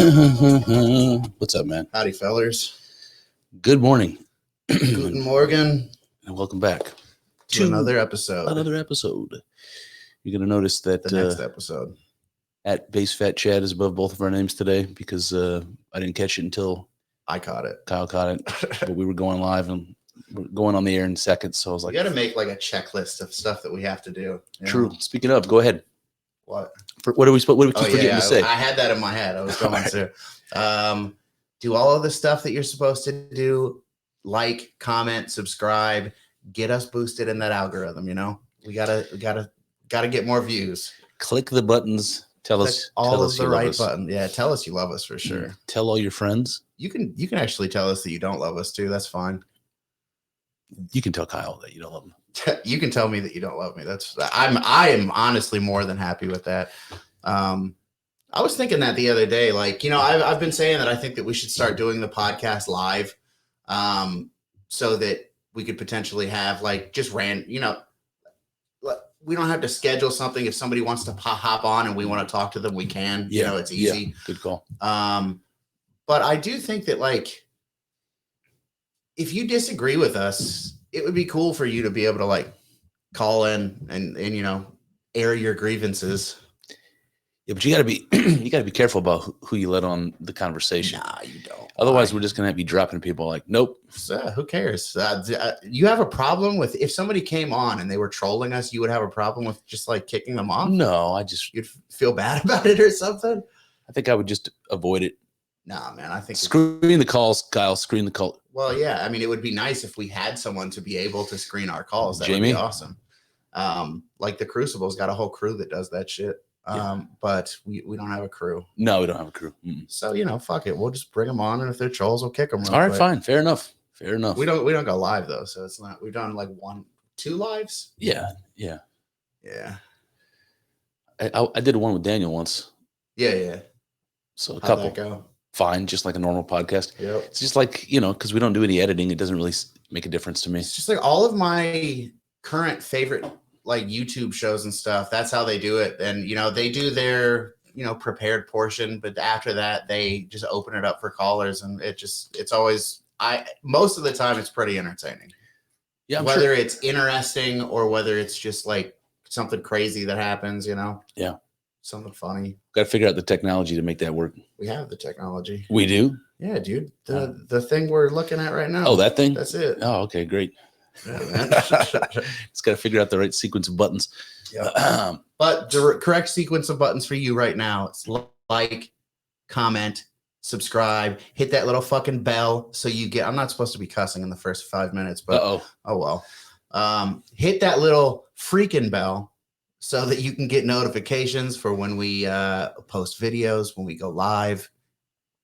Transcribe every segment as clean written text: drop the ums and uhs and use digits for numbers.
What's up, man? Howdy, fellers. Good morning. Guten Morgen. And welcome back to another episode. You're going to notice that the next episode. At Base Fat Chad is above both of our names today because I didn't catch it until I caught it. Kyle caught it. But we were going live and we're going on the air in seconds. So I was like, we got to make like a checklist of stuff that we have to do. True. Know? Speaking of, go ahead. What? What are we keep forgetting to say? I had that in my head. I was going to do all of the stuff that you're supposed to do. Like, comment, subscribe, get us boosted in that algorithm. You know, we gotta get more views. Click the buttons. Tell us the right button. Yeah, tell us you love us for sure. Tell all your friends. You can actually tell us that you don't love us too. That's fine. You can tell Kyle that you don't love him. You can tell me that you don't love me. I am honestly more than happy with that. I was thinking that the other day, like, you know, I've been saying that I think that we should start doing the podcast live, so that we could potentially have like just we don't have to schedule something. If somebody wants to hop on and we want to talk to them, we can. Yeah, you know, it's easy. Yeah, good call. But I do think that, like, if you disagree with us, it would be cool for you to be able to like call in and you know, air your grievances. Yeah, but you gotta be careful about who you let on the conversation. Nah, you don't. Otherwise, we're just gonna be dropping people like, nope. Who cares? You have a problem with if somebody came on and they were trolling us? You would have a problem with just like kicking them off? No, you'd feel bad about it or something. I think I would just avoid it. Nah, man. I think screen the calls, Kyle. Screen the call. Well, yeah. I mean, it would be nice if we had someone to be able to screen our calls. That would be awesome. Like the Crucible's got a whole crew that does that shit. But we don't have a crew. No, we don't have a crew. So, you know, fuck it. We'll just bring them on, and if they're trolls, we'll kick them. All right, quick. Fine. Fair enough. We don't go live though, so it's not. We've done like 2 lives. Yeah. I did one with Daniel once. Yeah. So a couple. How'd that go? Fine, just like a normal podcast. Yep. It's just like, you know, because we don't do any editing, it doesn't really make a difference to me. It's just like all of my current favorite like YouTube shows and stuff. That's how they do it, and you know they do their prepared portion, but after that they just open it up for callers, and it's always most of the time it's pretty entertaining. Yeah, whether it's interesting or whether it's just like something crazy that happens, you know. Yeah. Something funny. Got to figure out the technology to make that work. We have the technology. We do? Yeah, dude. The thing we're looking at right now. Oh, that thing? That's it. Oh, okay, great. Yeah, man. It's got to figure out the right sequence of buttons. Yeah. But the correct sequence of buttons for you right now, it's like, comment, subscribe, hit that little fucking bell so you get. I'm not supposed to be cussing in the first 5 minutes, but oh well. Hit that little freaking bell so that you can get notifications for when we post videos, when we go live,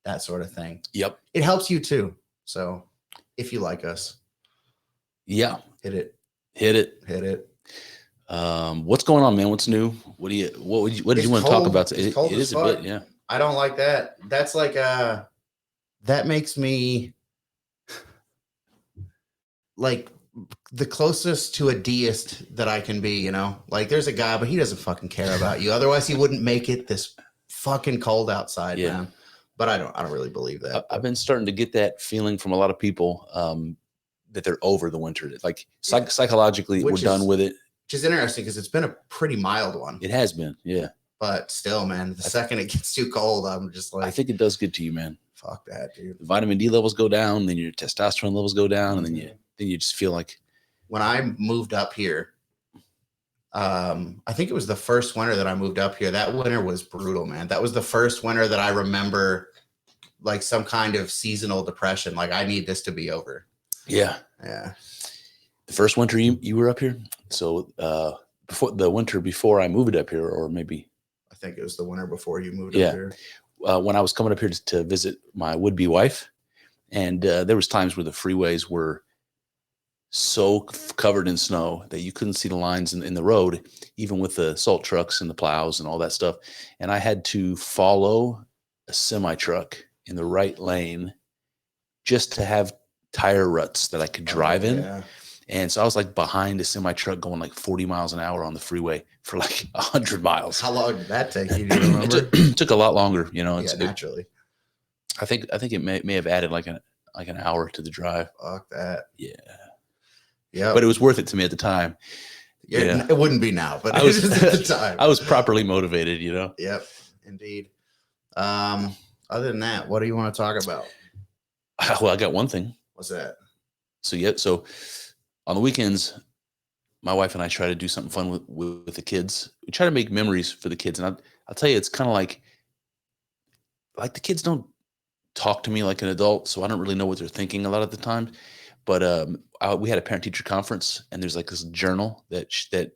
that sort of thing. Yep. It helps you too. So if you like us. Yeah. Hit it. What's going on, man? What's new? What did you want to talk about? It is a bit, yeah. I don't like that. That's like that makes me like the closest to a deist that I can be, you know? Like there's a guy, but he doesn't fucking care about you. Otherwise he wouldn't make it this fucking cold outside, man. But I don't really believe that. I've been starting to get that feeling from a lot of people that they're over the winter. Like psychologically, we're done with it. Which is interesting because it's been a pretty mild one. It has been, yeah. But still, man, the second it gets too cold, I'm just like, I think it does get to you, man. Fuck that, dude. The vitamin D levels go down, then your testosterone levels go down, and then you just feel like. When I moved up here, I think it was the first winter that I moved up here. That winter was brutal, man. That was the first winter that I remember like some kind of seasonal depression. Like I need this to be over. Yeah. The first winter you were up here. So before the winter before I moved up here, or maybe I think it was the winter before you moved up here. When I was coming up here to visit my would-be wife, and there was times where the freeways were so covered in snow that you couldn't see the lines in the road, even with the salt trucks and the plows and all that stuff. And I had to follow a semi truck in the right lane just to have tire ruts that I could drive in. Yeah. And so I was like behind a semi truck going like 40 miles an hour on the freeway for like 100 miles. How long did that take you? Do you remember? It took a lot longer, you know. Naturally. I think it may have added like an hour to the drive. Fuck that. Yeah. Yeah. But it was worth it to me at the time. Yeah. It wouldn't be now, but I was it was at the time. I was properly motivated, you know? Yep. Indeed. Other than that, what do you want to talk about? Well, I got one thing. What's that? So on the weekends, my wife and I try to do something fun with the kids. We try to make memories for the kids. And I'll tell you, it's kind of like the kids don't talk to me like an adult, so I don't really know what they're thinking a lot of the time. But we had a parent teacher conference, and there's like this journal that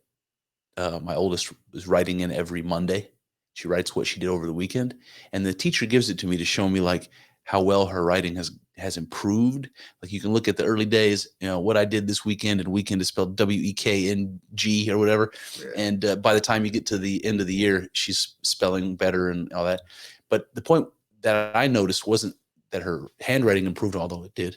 my oldest is writing in every Monday. She writes what she did over the weekend, and the teacher gives it to me to show me like how well her writing has improved. Like you can look at the early days, you know, what I did this weekend, and weekend is spelled WEKNG or whatever. Yeah. And by the time you get to the end of the year, she's spelling better and all that. But the point that I noticed wasn't that her handwriting improved, although it did.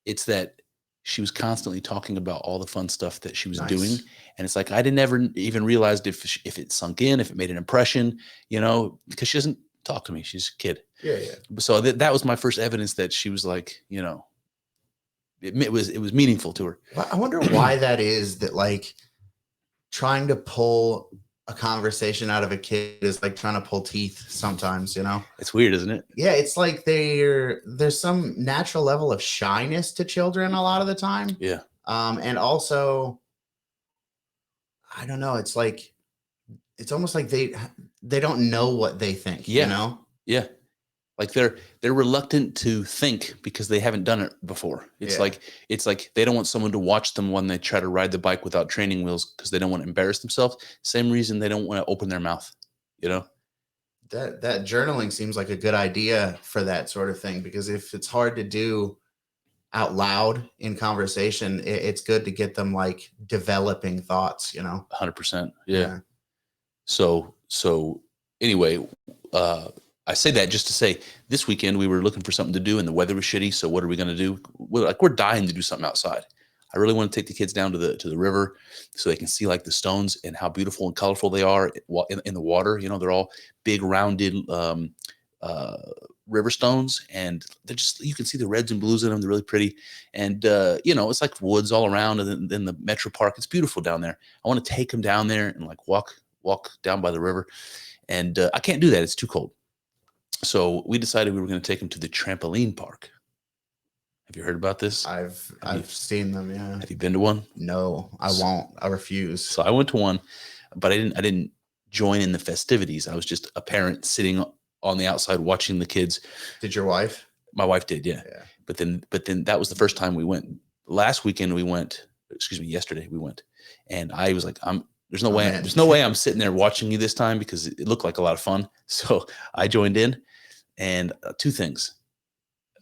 It's that she was constantly talking about all the fun stuff that she was doing. And it's like, I didn't ever even realized if it sunk in, if it made an impression, you know, because she doesn't talk to me. She's a kid. Yeah. So that was my first evidence that she was like, you know, it was meaningful to her. I wonder why that is, that like trying to pull a conversation out of a kid is like trying to pull teeth sometimes, you know? It's weird, isn't it? Yeah, it's like there's some natural level of shyness to children a lot of the time. Yeah. And also, I don't know, it's like, it's almost like they don't know what they think, you know? Yeah. Like they're reluctant to think because they haven't done it before. It's like they don't want someone to watch them when they try to ride the bike without training wheels because they don't want to embarrass themselves. Same reason they don't want to open their mouth, you know? That journaling seems like a good idea for that sort of thing, because if it's hard to do out loud in conversation, it's good to get them like developing thoughts, you know? 100%. Yeah. So anyway, I say that just to say this weekend we were looking for something to do and the weather was shitty. So what are we going to do? We're dying to do something outside. I really want to take the kids down to the river so they can see like the stones and how beautiful and colorful they are in the water. You know, they're all big rounded river stones, and they're just, you can see the reds and blues in them. They're really pretty. And, you know, it's like woods all around, and then the metro park, it's beautiful down there. I want to take them down there and like walk down by the river. And I can't do that. It's too cold. So we decided we were going to take them to the trampoline park. Have you heard about this? I've seen them. Yeah. Have you been to one? No, I won't. I refuse. So I went to one, but I didn't join in the festivities. I was just a parent sitting on the outside watching the kids. Did your wife? My wife did. Yeah. But then that was the first time we went. Last weekend we went, yesterday we went, and I was like, there's no way I'm sitting there watching you this time, because it looked like a lot of fun. So I joined in, and two things.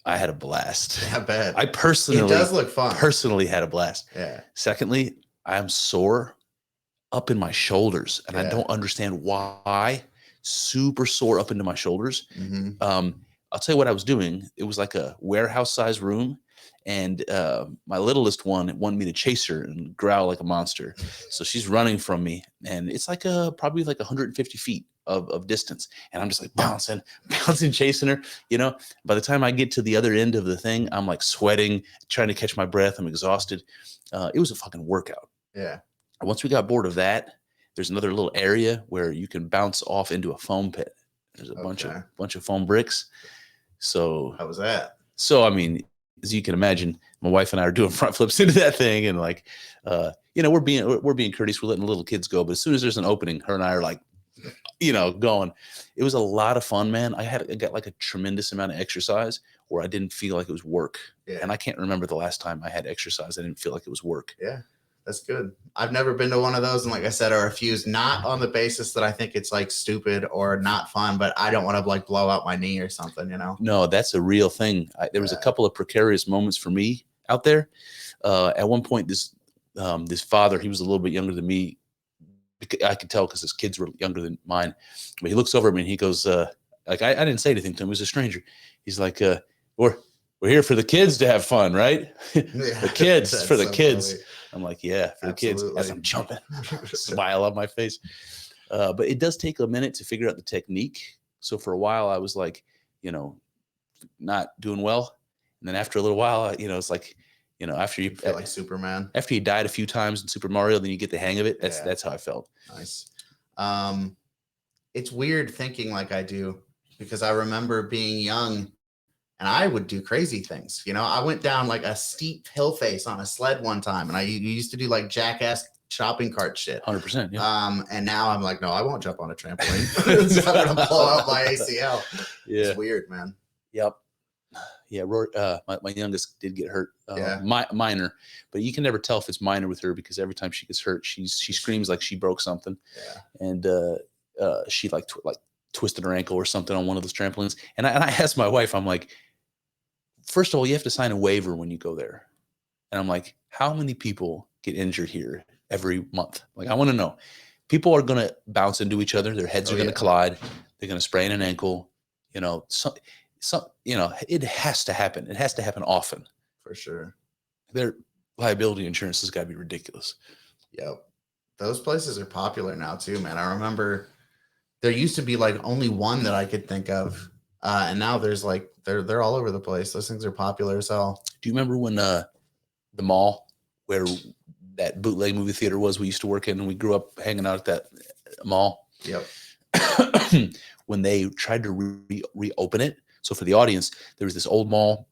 I had a blast. I bet. It does look fun. Personally had a blast. Yeah. Secondly, I'm sore up in my shoulders, and I don't understand why. Super sore up into my shoulders. Mm-hmm. I'll tell you what I was doing. It was like a warehouse size room, and my littlest one wanted me to chase her and growl like a monster. So she's running from me, and it's like probably like 150 feet of distance, and I'm just like bouncing, chasing her. You know, by the time I get to the other end of the thing, I'm like sweating, trying to catch my breath. I'm exhausted. It was a fucking workout. Yeah. Once we got bored of that, there's another little area where you can bounce off into a foam pit. There's a bunch of foam bricks. So how was that? So I mean, as you can imagine, my wife and I are doing front flips into that thing, and like, you know, we're being courteous. We're letting the little kids go, but as soon as there's an opening, her and I are like, you know, going. It was a lot of fun, man. I got like a tremendous amount of exercise where I didn't feel like it was work. Yeah. And I can't remember the last time I had exercise I didn't feel like it was work. Yeah, that's good. I've never been to one of those, and like I said, I refuse, not on the basis that I think it's like stupid or not fun, but I don't want to like blow out my knee or something, you know? No, that's a real thing. There was a couple of precarious moments for me out there. At one point, this father, he was a little bit younger than me. I could tell because his kids were younger than mine. But he looks over at me and he goes, like, I didn't say anything to him. He was a stranger. He's like, we're here for the kids to have fun, right? The kids, for the kids. Funny. I'm like, yeah, for the kids. As I'm jumping, smile on my face. But it does take a minute to figure out the technique. So for a while, I was like, you know, not doing well. And then after a little while, you know, it's like, you know, after you feel like Superman. After you died a few times in Super Mario, then you get the hang of it. That's how I felt. Nice. It's weird thinking like I do, because I remember being young and I would do crazy things. You know, I went down like a steep hill face on a sled one time, and I used to do like jackass shopping cart shit. 100%. Yeah. And now I'm like, no, I won't jump on a trampoline. So I'm gonna blow out my ACL. Yeah. It's weird, man. Yep. Yeah, Rory, my youngest did get hurt, minor, but you can never tell if it's minor with her, because every time she gets hurt, she screams like she broke something. Yeah. And she like twisted her ankle or something on one of those trampolines. And I asked my wife, I'm like, first of all, you have to sign a waiver when you go there. And I'm like, how many people get injured here every month? Like, I want to know. People are going to bounce into each other. Their heads are going to collide. They're going to sprain an ankle. You know, you know, it has to happen. It has to happen often. For sure. Their liability insurance has got to be ridiculous. Yep. Those places are popular now too, man. I remember there used to be like only one that I could think of. And now there's like, they're all over the place. Those things are popular as hell. Do you remember when the mall where that bootleg movie theater was we used to work in, and we grew up hanging out at that mall? Yep. When they tried to reopen it. So for the audience, there was this old mall.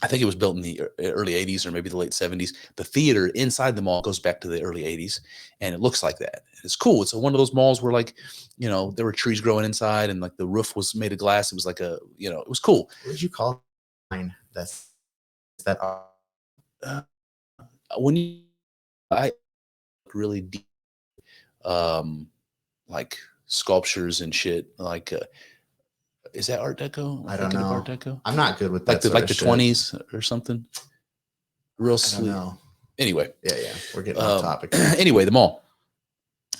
I think it was built in the early 80s or maybe the late 70s. The theater inside the mall goes back to the early 80s, and it looks like that. It's cool. It's one of those malls where, like, you know, there were trees growing inside, and like the roof was made of glass. It was like a, you know, it was cool. What did you call it? That when I really deep, like sculptures and shit, like is that Art Deco? I don't know. Art Deco? I'm not good with that. Like the 20s or something. Real sweet. Anyway. Yeah. We're getting off topic. Anyway, the mall.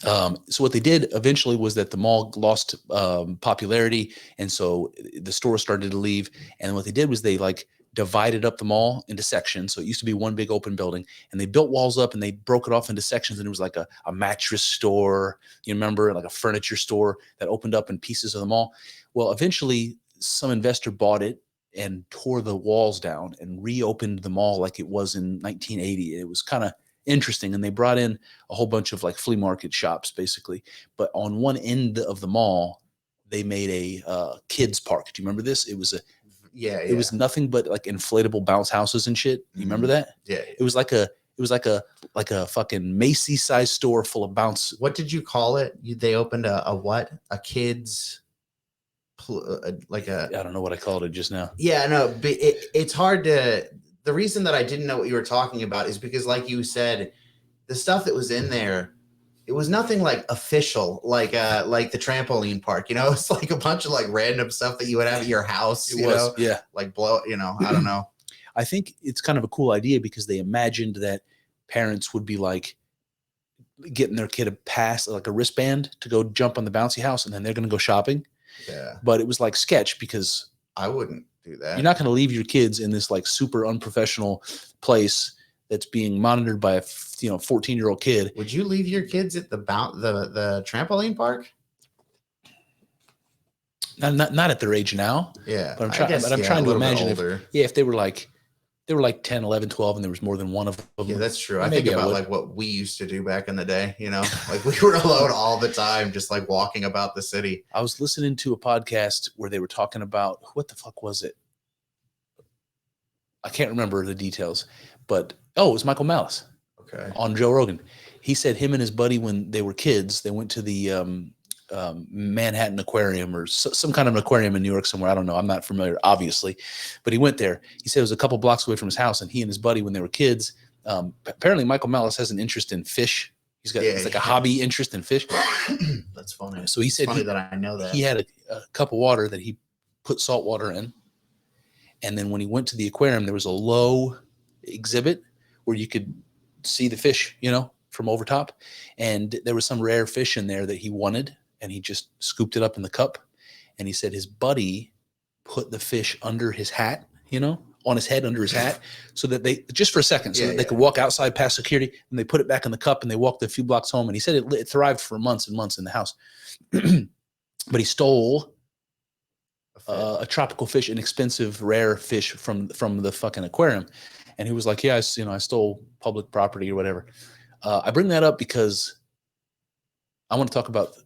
So what they did eventually was that the mall lost popularity, and so the stores started to leave. And what they did was they like divided up the mall into sections. So it used to be one big open building, and they built walls up and they broke it off into sections. And it was like a mattress store, you remember, like a furniture store that opened up in pieces of the mall. Well, eventually some investor bought it and tore the walls down and reopened the mall like it was in 1980. It was kind of interesting. And they brought in a whole bunch of like flea market shops, basically. But on one end of the mall, they made a kids park. Do you remember this? It was it was nothing but like inflatable bounce houses and shit. You remember that? Yeah. It was like a fucking Macy's size store full of bounce. What did you call it? They opened a what? A kids, like a. I don't know what I called it just now. Yeah, no, but it's hard to. The reason that I didn't know what you were talking about is because, like you said, the stuff that was in there, it was nothing like official, like the trampoline park. You know, it's like a bunch of like random stuff that you would have at your house. You know? Yeah, like blow. You know, I don't know. I think it's kind of a cool idea because they imagined that parents would be like getting their kid a pass, like a wristband, to go jump on the bouncy house, and then they're going to go shopping. Yeah, but it was like sketch because I wouldn't do that. You're not going to leave your kids in this like super unprofessional place that's being monitored by a 14-year-old kid. Would you leave your kids at the trampoline park? Not at their age now. Yeah, but I'm trying to imagine if they were like 10, 11, 12, and there was more than one of them. Yeah, that's true. I think about like what we used to do back in the day, you know, like we were alone all the time, just like walking about the city. I was listening to a podcast where they were talking about, what the fuck was it? I can't remember the details, but it was Michael Malice. Okay. On Joe Rogan. He said him and his buddy, when they were kids, they went to the Manhattan Aquarium or some kind of an aquarium in New York somewhere. I don't know. I'm not familiar, obviously, but he went there. He said it was a couple blocks away from his house, and he and his buddy, when they were kids, apparently Michael Malice has an interest in fish. He's got it's like a hobby interest in fish. That's funny. So he said that I know that he had a cup of water that he put salt water in, and then when he went to the aquarium, there was a low exhibit where you could see the fish, from over top, and there was some rare fish in there that he wanted, and he just scooped it up in the cup. And he said his buddy put the fish under his hat, on his head under his hat, so that they, just for a second, that they could walk outside past security, and they put it back in the cup, and they walked a few blocks home. And he said it thrived for months and months in the house. But he stole a tropical fish, an expensive, rare fish from the fucking aquarium. And he was like, yeah, I stole public property or whatever. I bring that up because I want to talk about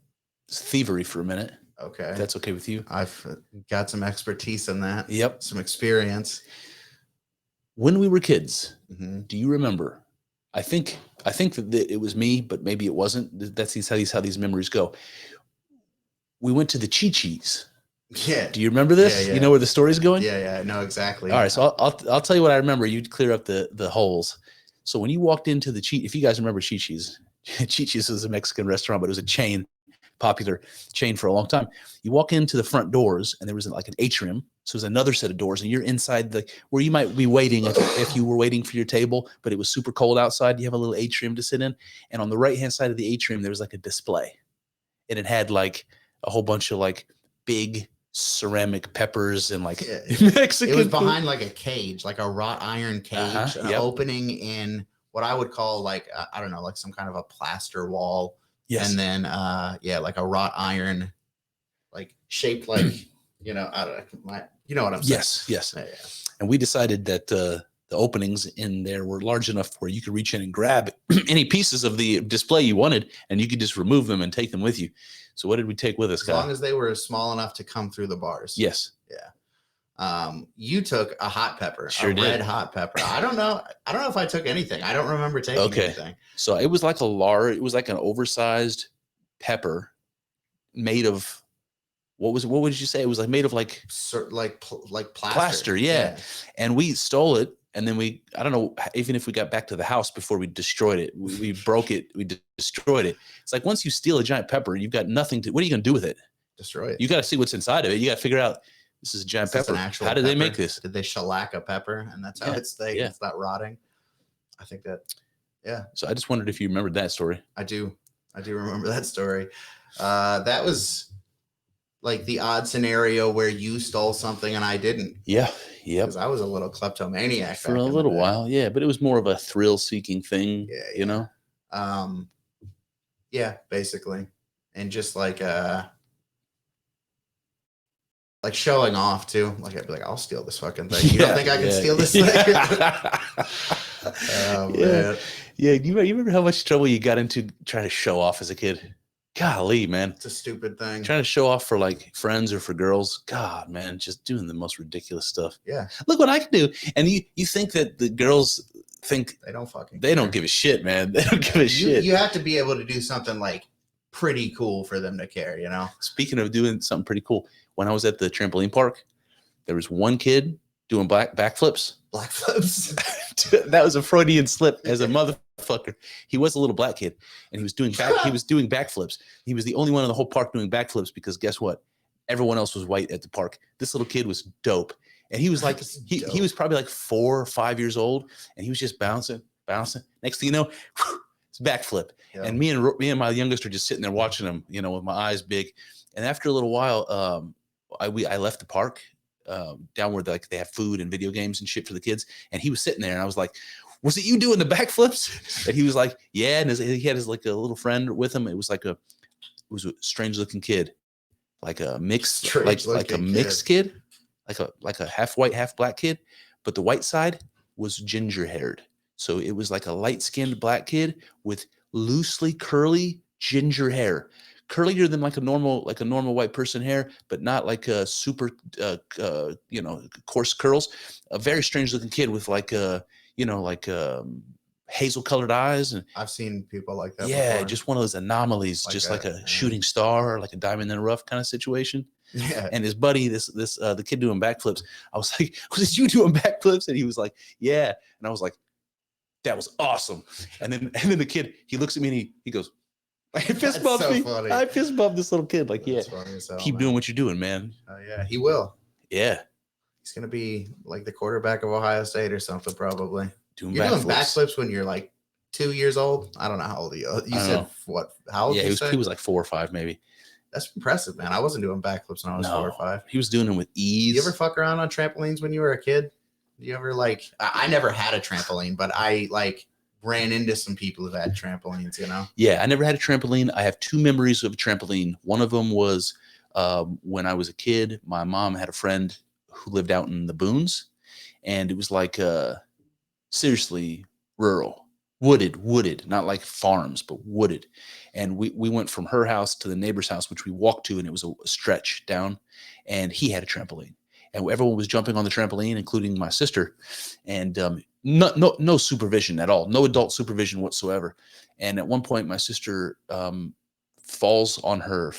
thievery for a minute. Okay. If that's okay with you. I've got some expertise in that. Yep. Some experience. When we were kids, Mm-hmm. do you remember? I think that it was me, but maybe it wasn't. That's how these memories go. We went to the Chi-Chi's. Yeah. Do you remember this? Yeah. You know where the story's going? Yeah, I know exactly. All right, so I'll tell you what I remember. You'd clear up the holes. So when you walked into the if you guys remember Chi-Chi's, Chi-Chi's was a Mexican restaurant, but it was a chain, popular chain for a long time. You walk into the front doors, and there was like an atrium. So there's another set of doors, and you're inside where you might be waiting if you were waiting for your table, but it was super cold outside. You have a little atrium to sit in, and on the right hand side of the atrium, there was like a display, and it had like a whole bunch of like big ceramic peppers and like Mexican. It was behind like a cage, like a wrought iron cage, an opening in what I would call like I don't know, like some kind of a plaster wall. Yes. And then like a wrought iron, like shaped like I don't know, you know what I'm saying? Yes. Yeah. And we decided that the openings in there were large enough where you could reach in and grab any pieces of the display you wanted, and you could just remove them and take them with you. So what did we take with us? As long as they were small enough to come through the bars. Yes. Yeah. You took a hot pepper, red hot pepper. I don't know if I took anything. I don't remember taking anything. So it was like it was like an oversized pepper made of, what would you say? It was like made of like plaster. Yeah. And we stole it. And then I don't know, even if we got back to the house before we destroyed it, we broke it, we destroyed it. It's like once you steal a giant pepper, you've got nothing what are you going to do with it? Destroy it. You got to see what's inside of it. You got to figure out, this is a giant pepper. How did they make this? Did they shellac a pepper and that's how it's not rotting? I think that, yeah. So I just wondered if you remembered that story. I do remember that story. That was like the odd scenario where you stole something and I didn't. Yeah. Because I was a little kleptomaniac for a little while. Yeah. But it was more of a thrill seeking thing, you know? Yeah, basically. And just like showing off too. Like I'd be like, I'll steal this fucking thing. You don't think I can steal this thing? Oh man. Yeah. You remember how much trouble you got into trying to show off as a kid? Golly, man. It's a stupid thing. Trying to show off for like friends or for girls. God, man, just doing the most ridiculous stuff. Yeah. Look what I can do. And you think that the girls think they don't give a shit, man. They don't give a shit. You have to be able to do something like pretty cool for them to care, you know? Speaking of doing something pretty cool, when I was at the trampoline park, there was one kid doing backflips. That was a Freudian slip as a motherfucker. He was a little black kid, and he was doing backflips. He was the only one in the whole park doing backflips because guess what? Everyone else was white at the park. This little kid was dope, and he was like he was probably like 4 or 5 years old, and he was just bouncing. Next thing you know, it's backflip. Yeah. And me and my youngest are just sitting there watching him, with my eyes big. And after a little while, I left the park. Down where they have food and video games and shit for the kids, and he was sitting there, and I was like, "Was it you doing the backflips?" And he was like, "Yeah." And he had like a little friend with him. It was a strange looking kid, like a mixed, like a mixed kid, like a half white, half black kid, but the white side was ginger haired, so it was like a light skinned black kid with loosely curly ginger hair. Curlier than like a normal white person hair, but not like a super coarse curls. A very strange looking kid with hazel colored eyes. And I've seen people like that. Yeah, before. Just one of those anomalies, like a shooting star or like a diamond in the rough kind of situation. Yeah. And his buddy, the kid doing backflips, I was like, "Was it you doing backflips?" And he was like, "Yeah." And I was like, "That was awesome." And then the kid, he looks at me and he goes, I fist bumped me. Funny. I fist bumped this little kid. Like, that's keep doing what you're doing, man. Oh yeah, he will. Yeah, he's gonna be like the quarterback of Ohio State or something, probably. Doing backflips when you're like 2 years old. I don't know how old you are. You said what? How old? Yeah, he was like 4 or 5, maybe. That's impressive, man. I wasn't doing backflips when I was 4 or 5. He was doing them with ease. You ever fuck around on trampolines when you were a kid? You ever I never had a trampoline, but I ran into some people who had trampolines, Yeah, I never had a trampoline. I have 2 memories of a trampoline. One of them was When I was a kid, my mom had a friend who lived out in the boons, and it was like seriously rural, wooded, not like farms, but wooded. And we went from her house to the neighbor's house, which we walked to, and it was a stretch down, and he had a trampoline. And everyone was jumping on the trampoline, including my sister, and no supervision at all, no adult supervision whatsoever. And at one point, my sister falls on her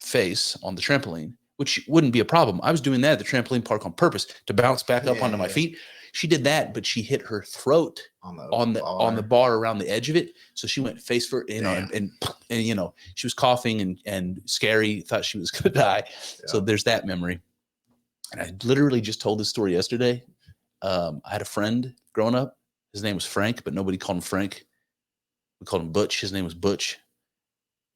face on the trampoline, which wouldn't be a problem. I was doing that at the trampoline park on purpose to bounce back up onto my feet. She did that, but she hit her throat on the bar around the edge of it. So she went face first, and you know, she was coughing and scary, thought she was going to die. Yeah. So there's that memory. And I literally just told this story yesterday. I had a friend growing up. His name was Frank, but nobody called him Frank. We called him Butch. His name was Butch.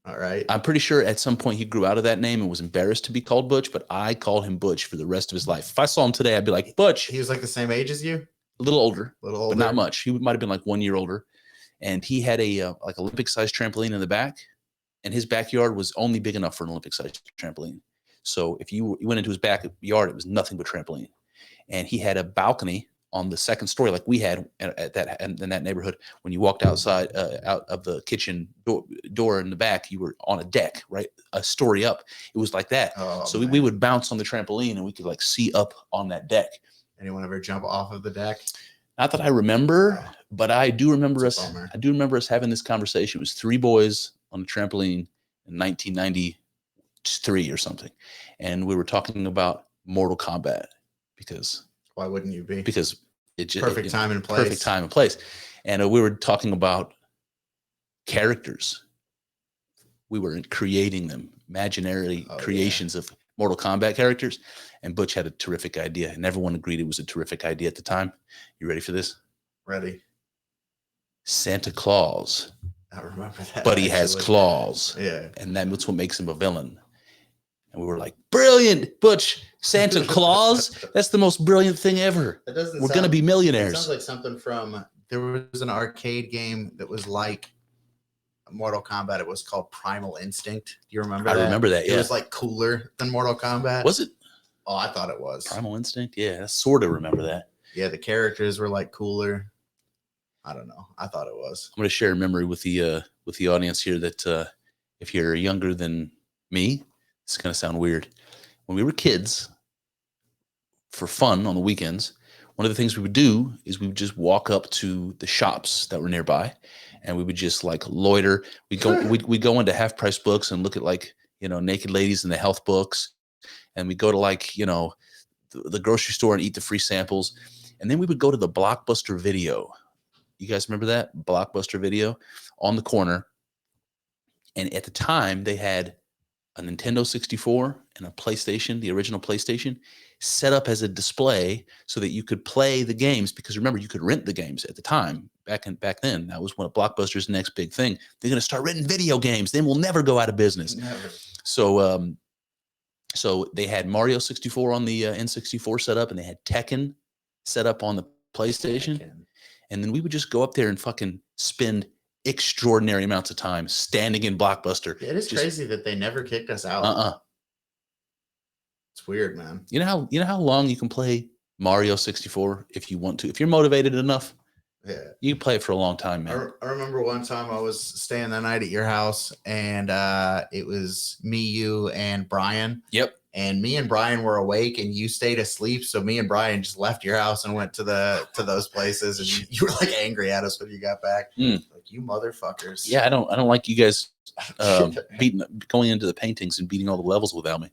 All right. I'm pretty sure at some point he grew out of that name and was embarrassed to be called Butch, but I called him Butch for the rest of his life. If I saw him today, I'd be like, Butch. He was like the same age as you? A little older, but not much. He might have been like 1 year older. And he had a like Olympic-sized trampoline in the back, and his backyard was only big enough for an Olympic-sized trampoline. So if you went into his backyard, it was nothing but trampoline. And he had a balcony on the second story, like we had in that neighborhood. When you walked outside, out of the kitchen door in the back, you were on a deck, right? A story up. It was like that. Oh, so we would bounce on the trampoline, and we could like see up on that deck. Anyone ever jump off of the deck? Not that I remember, but I do remember us. I do remember us having this conversation. It was 3 boys on a trampoline in 1993 or something, and we were talking about Mortal Kombat because. Why wouldn't you be? Because it just perfect time and place. Perfect time and place. And we were talking about characters. We were creating them, imaginary creations of Mortal Kombat characters. And Butch had a terrific idea, and everyone agreed it was a terrific idea at the time. You ready for this? Ready. Santa Claus. I remember that. But he has claws. Yeah. And that's what makes him a villain. And we were like, brilliant, Butch, Santa Claus. That's the most brilliant thing ever. We're going to be millionaires. It sounds like something from, there was an arcade game that was like Mortal Kombat. It was called Primal Instinct. Do you remember that? I remember that, yeah. It was like cooler than Mortal Kombat. Was it? Oh, I thought it was. Primal Instinct? Yeah, I sort of remember that. Yeah, the characters were like cooler. I don't know. I thought it was. I'm going to share a memory with the audience here that if you're younger than me, it's going to sound weird. When we were kids, for fun on the weekends, one of the things we would do is we would just walk up to the shops that were nearby, and we would just like loiter. We'd go into Half Price Books and look at like, you know, naked ladies in the health books, and we'd go to like, you know, the grocery store and eat the free samples, and then we would go to the Blockbuster Video. You guys remember that? Blockbuster Video on the corner, and at the time they had a Nintendo 64 and a PlayStation, the original PlayStation, set up as a display so that you could play the games. Because remember, you could rent the games at the time. Back then, that was one of Blockbuster's next big thing. They're going to start renting video games. Then we'll never go out of business. Never. So they had Mario 64 on the N64 set up, and they had Tekken set up on the PlayStation. Tekken. And then we would just go up there and fucking spend extraordinary amounts of time standing in Blockbuster. It is crazy that they never kicked us out. It's weird, man. You know how long you can play Mario 64 if you want to. If you're motivated enough, yeah, you can play it for a long time, man. I remember one time I was staying the night at your house, and it was me, you, and Brian. Yep. And me and Brian were awake, and you stayed asleep. So me and Brian just left your house and went to those places. And you were like angry at us when you got back. Like, you motherfuckers. Yeah, I don't like you guys going into the paintings and beating all the levels without me.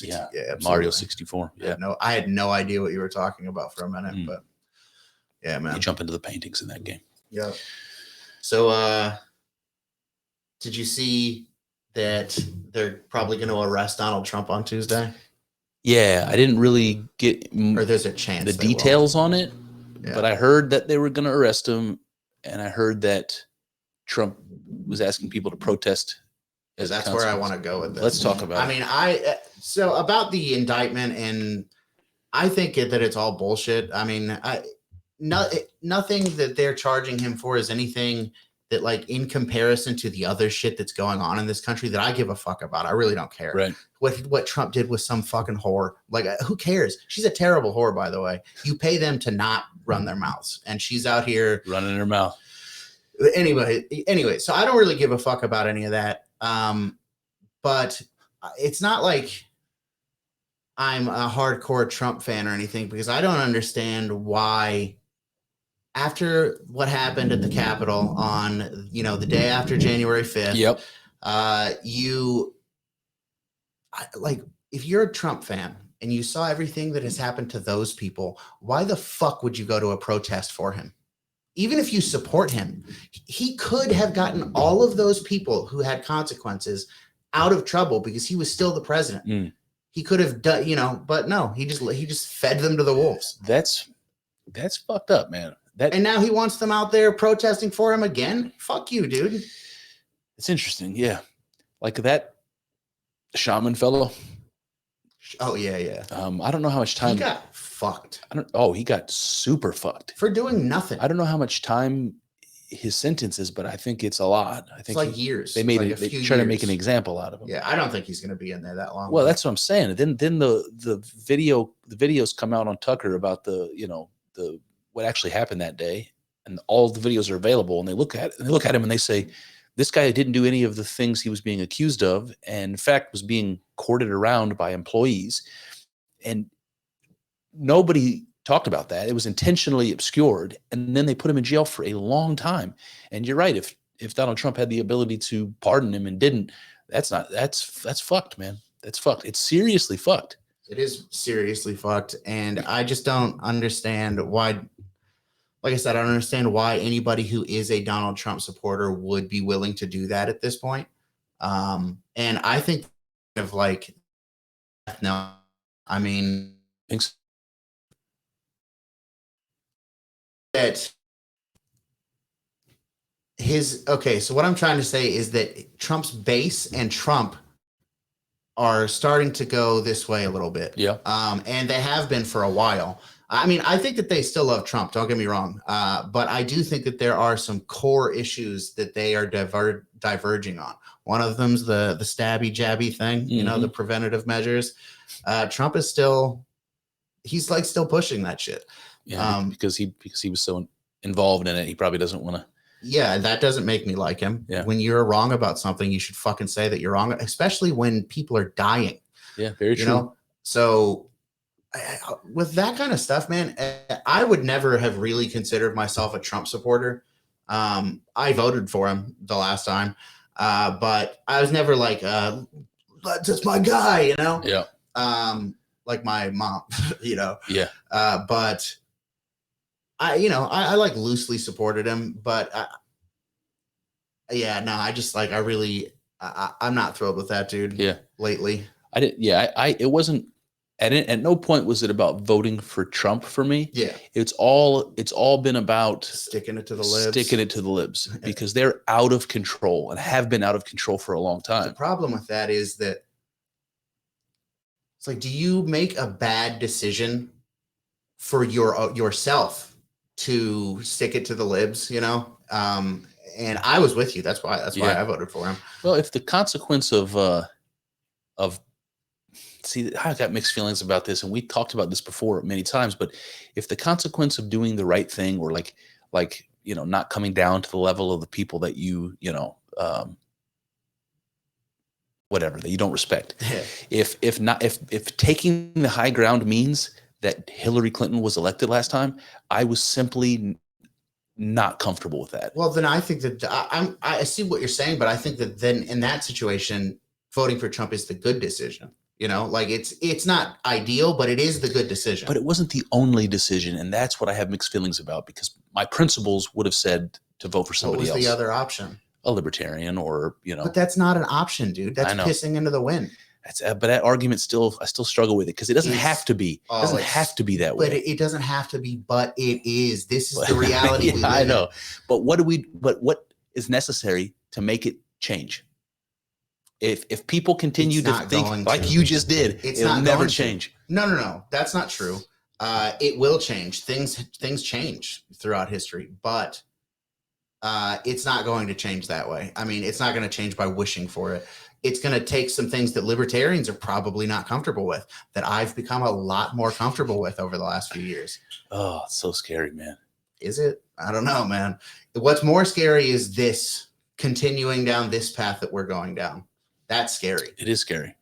Yeah, Mario 64. Yeah, I had no idea what you were talking about for a minute, but yeah, man, you jump into the paintings in that game. Yeah. So, did you see that they're probably going to arrest Donald Trump on Tuesday? Yeah, I didn't really get or there's a chance the details on it, but I heard that they were going to arrest him, and I heard that Trump was asking people to protest. That's where I want to go with this. Let's talk about it. I mean, so about the indictment, and I think that it's all bullshit. I mean, nothing that they're charging him for is anything that like in comparison to the other shit that's going on in this country that I give a fuck about. I really don't care. Right. What Trump did with some fucking whore. Like, who cares? She's a terrible whore, by the way. You pay them to not run their mouths, and she's out here running her mouth. Anyway, so I don't really give a fuck about any of that. But it's not like I'm a hardcore Trump fan or anything, because I don't understand why, after what happened at the Capitol on, you know, the day after January 5th, yep. If you're a Trump fan and you saw everything that has happened to those people, why the fuck would you go to a protest for him? Even if you support him, he could have gotten all of those people who had consequences out of trouble because he was still the president. Mm. He could have done, you know, but no, he just fed them to the wolves. That's fucked up, man. And now he wants them out there protesting for him again. Fuck you, dude. It's interesting. Yeah. Like that shaman fellow. Oh, yeah. I don't know how much time. He got fucked. He got super fucked. For doing nothing. I don't know how much time his sentence is, but I think it's a lot. I think it's like years. They try to make an example out of him. Yeah, I don't think he's going to be in there that long. Well, that's what I'm saying. Then the videos come out on Tucker about the what actually happened that day, and all the videos are available, and they look at him and they say, this guy didn't do any of the things he was being accused of, and in fact was being courted around by employees, and nobody talked about that. It was intentionally obscured, and then they put him in jail for a long time. And you're right, if Donald Trump had the ability to pardon him and didn't, that's fucked, man. That's fucked. It's seriously fucked. It is seriously fucked, and I just don't understand why. Like I said, I don't understand why anybody who is a Donald Trump supporter would be willing to do that at this point. And I think of like, no, I mean, Thanks. That so what I'm trying to say is that Trump's base and Trump are starting to go this way a little bit. Yeah. And they have been for a while. I mean, I think that they still love Trump. Don't get me wrong. But I do think that there are some core issues that they are diverging on. One of them's the stabby jabby thing, you know, the preventative measures. Trump is still pushing that shit. Yeah, because he was so involved in it, he probably doesn't want to. Yeah, that doesn't make me like him. Yeah. When you're wrong about something, you should fucking say that you're wrong, especially when people are dying. Yeah, very true. You know? So with that kind of stuff, man, I would never have really considered myself a Trump supporter. I voted for him the last time, but I was never like, that's my guy, you know? Yeah. Like my mom, you know? Yeah. But I like loosely supported him, but I'm not thrilled with that dude. Yeah. Lately. It wasn't, at no point was it about voting for Trump for me. Yeah. It's all been about sticking it to the libs because they're out of control and have been out of control for a long time. The problem with that is that it's like, do you make a bad decision for yourself to stick it to the libs, you know? And I was with you. That's why I voted for him. Well, if the consequence see, I got mixed feelings about this, and we talked about this before many times, but if the consequence of doing the right thing, or like, you know, not coming down to the level of the people that whatever, that you don't respect, if taking the high ground means that Hillary Clinton was elected last time, I was simply not comfortable with that. Well, then I think that I see what you're saying, but I think that then in that situation, voting for Trump is the good decision. You know, like it's not ideal, but it is the good decision. But it wasn't the only decision, and that's what I have mixed feelings about, because my principles would have said to vote for somebody else. What was the other option? A libertarian, or, you know. But that's not an option, dude. That's pissing into the wind. But that argument I still struggle with it, because it doesn't have to be. It doesn't have to be that way. But it doesn't have to be. But it is. This is the reality. Yeah, I know. But what is necessary to make it change? If people continue to think like you just did, it'll never change. No. That's not true. It will change. Things change throughout history, but it's not going to change that way. I mean, it's not going to change by wishing for it. It's going to take some things that libertarians are probably not comfortable with that I've become a lot more comfortable with over the last few years. Oh, it's so scary, man. Is it? I don't know, man. What's more scary is this continuing down this path that we're going down. That's scary. It is scary.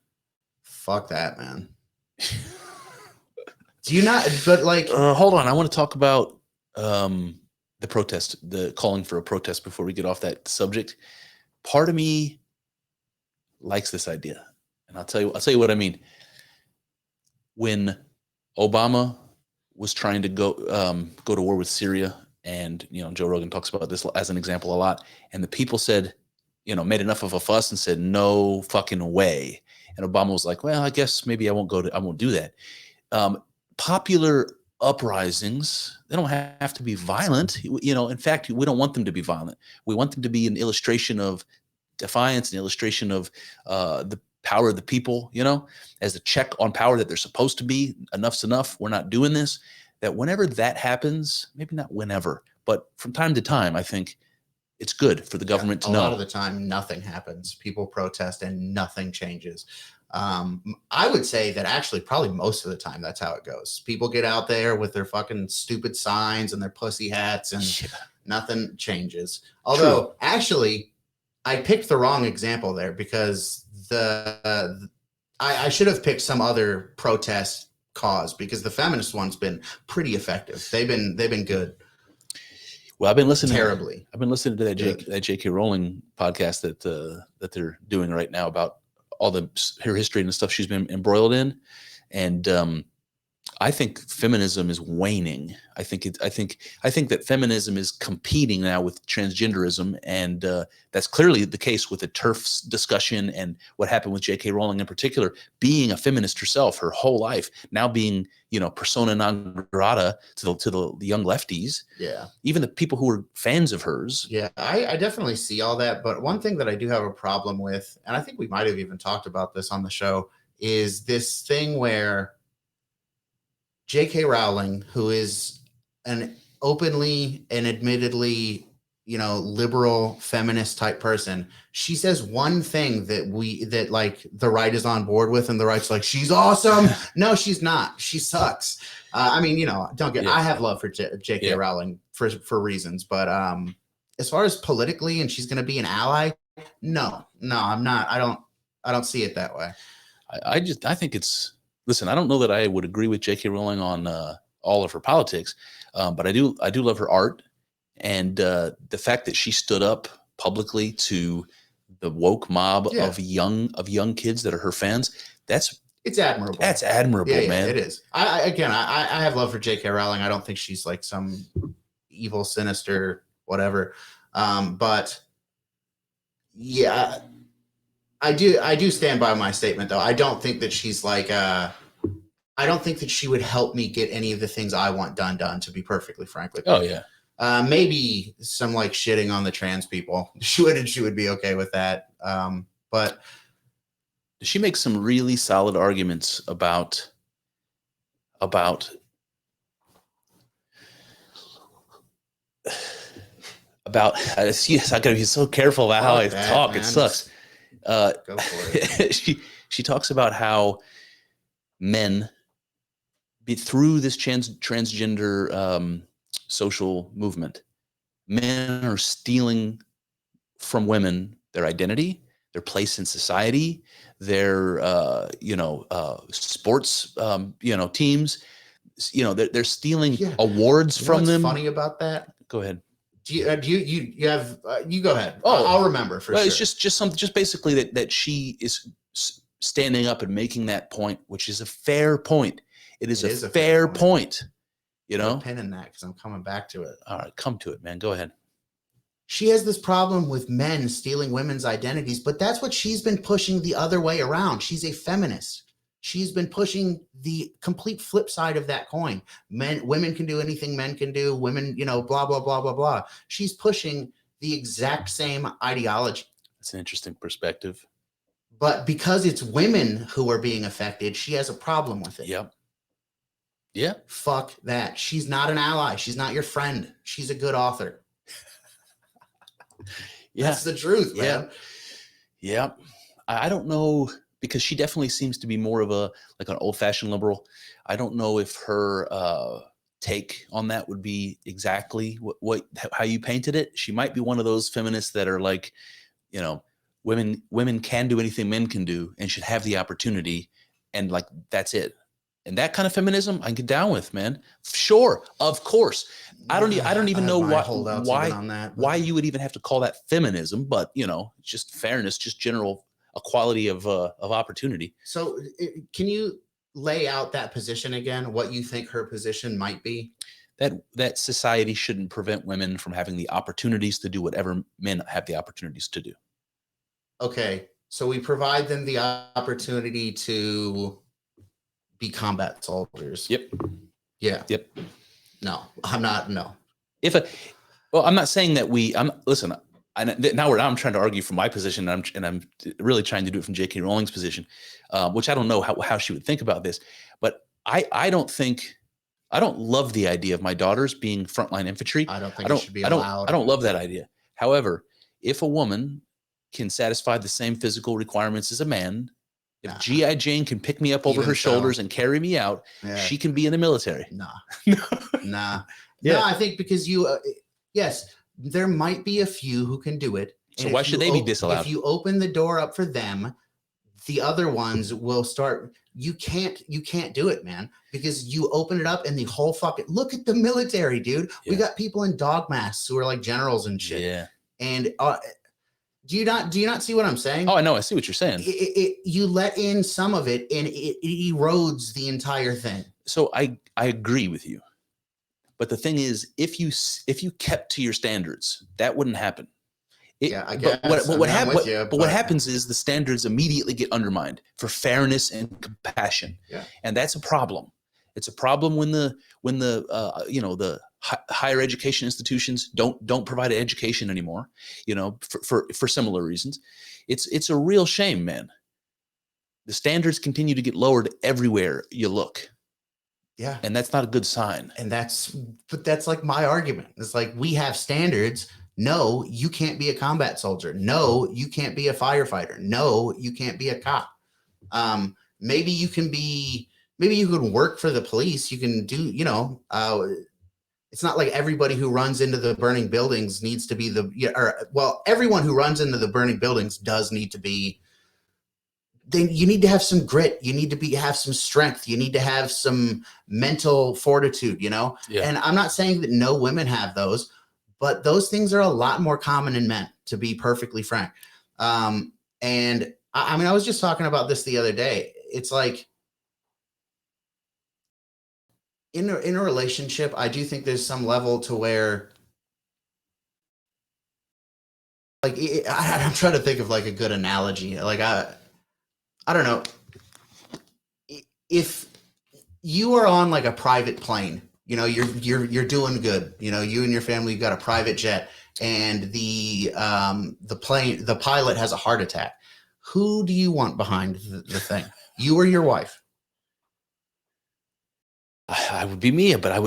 Fuck that, man. Do you not? But like, hold on. I want to talk about the protest, the calling for a protest before we get off that subject. Part of me likes this idea, and I'll tell you what I mean. When Obama was trying to go to war with Syria, and Joe Rogan talks about this as an example a lot, and the people said, made enough of a fuss and said no fucking way, and Obama was like, well, I guess maybe I won't do that. Popular uprisings, they don't have to be violent. In fact, we don't want them to be violent. We want them to be an illustration of defiance, an illustration of the power of the people, as a check on power that they're supposed to be. Enough's enough. We're not doing this. That whenever that happens, maybe not whenever, but from time to time, I think it's good for the government to know. A lot of the time, nothing happens. People protest and nothing changes. I would say that actually probably most of the time that's how it goes. People get out there with their fucking stupid signs and their pussy hats and nothing changes. Although actually I picked the wrong example there because I should have picked some other protest cause because the feminist one's been pretty effective. They've been good. Well, I've been listening terribly. I've been listening to that J.K. Rowling podcast that they're doing right now about all her history and the stuff she's been embroiled in, and I think feminism is waning. I think that feminism is competing now with transgenderism, and that's clearly the case with the TERFs discussion and what happened with J.K. Rowling in particular, being a feminist herself her whole life, now being persona non grata to the young lefties. Yeah, even the people who are fans of hers. Yeah, I definitely see all that, but one thing that I do have a problem with, and I think we might have even talked about this on the show, is this thing where J.K. Rowling, who is an openly and admittedly, liberal feminist type person, she says one thing that like the right is on board with, and the right's like, she's awesome. No, she's not. She sucks. I mean, I have love for J.K. Rowling for reasons, but as far as politically, and she's going to be an ally, no, I'm not. I don't see it that way. I think it's. Listen, I don't know that I would agree with J.K. Rowling on all of her politics, but I do love her art, and the fact that she stood up publicly to the woke mob of young kids that are her fans. It's admirable. That's admirable, man. It is. I have love for J.K. Rowling. I don't think she's like some evil, sinister, whatever. But yeah. I do stand by my statement, though. I don't think that she's like, I don't think that she would help me get any of the things I want done, to be perfectly frank with you. Oh, yeah. Maybe some like shitting on the trans people. She would be okay with that. But she makes some really solid arguments about yes, I gotta be so careful about how I talk. Man. It sucks. Go for it. She talks about how men, through this transgender social movement, men are stealing from women their identity, their place in society, their sports teams. They're stealing awards from them. What's funny about that? Go ahead. You go ahead. Oh, I'll remember for sure. It's just basically that she is standing up and making that point, which is a fair point. It is a fair point. Put a pin in that because I'm coming back to it. All right, come to it, man. Go ahead. She has this problem with men stealing women's identities, but that's what she's been pushing the other way around. She's a feminist. She's been pushing the complete flip side of that coin. Women can do anything men can do. Women, blah, blah, blah, blah, blah. She's pushing the exact same ideology. That's an interesting perspective. But because it's women who are being affected, she has a problem with it. Yep. Yeah. Fuck that. She's not an ally. She's not your friend. She's a good author. Yeah. That's the truth, man. Yeah. I don't know, because she definitely seems to be more of a like an old-fashioned liberal. I don't know if her take on that would be exactly how you painted it. She might be one of those feminists that are like, you know, women can do anything men can do and should have the opportunity, and like that's it. And that kind of feminism I can get down with, man. Sure, of course. I don't even know why you would even have to call that feminism, but you know, it's just fairness, just general equality of opportunity. So can you lay out that position again? What you think her position might be? That society shouldn't prevent women from having the opportunities to do whatever men have the opportunities to do. Okay, so we provide them the opportunity to be combat soldiers. Yep. Yeah. Yep. No, I'm not. No. Well, I'm not saying that listen. Now I'm trying to argue from my position, and I'm really trying to do it from J.K. Rowling's position, which I don't know how she would think about this. But I don't love the idea of my daughters being frontline infantry. I don't think it should be allowed. I don't love that idea. However, if a woman can satisfy the same physical requirements as a man, if G.I. Jane can pick me up over her shoulders and carry me out, she can be in the military. Nah. Yeah. No, I think because yes, there might be a few who can do it. So why should they be disallowed? If you open the door up for them, the other ones will start. You can't do it, man, because you open it up and the whole fucking look at the military, dude. Yeah. We got people in dog masks who are like generals and shit. Yeah. And do you not see what I'm saying? Oh, I know. I see what you're saying. You let in some of it and it erodes the entire thing. So I agree with you. But the thing is, if you kept to your standards, that wouldn't happen. I guess. But what happens is the standards immediately get undermined for fairness and compassion. Yeah. And that's a problem. It's a problem when the higher education institutions don't provide education anymore, for similar reasons. It's a real shame, man. The standards continue to get lowered everywhere you look. Yeah. And that's not a good sign. And that's like my argument. It's like, we have standards. No, you can't be a combat soldier. No, you can't be a firefighter. No, you can't be a cop. Maybe you can work for the police. You can do, it's not like everybody who runs into the burning buildings needs to be everyone who runs into the burning buildings does need to be. Then you need to have some grit. You need to have some strength. You need to have some mental fortitude, Yeah. And I'm not saying that no women have those, but those things are a lot more common in men, to be perfectly frank. And I was just talking about this the other day. It's like in a relationship, I do think there's some level to where, like, I'm trying to think of like a good analogy. Like, I don't know, if you are on like a private plane, you're doing good, you and your family, you got a private jet, and the pilot has a heart attack. Who do you want behind the thing? You or your wife? I would be me, but I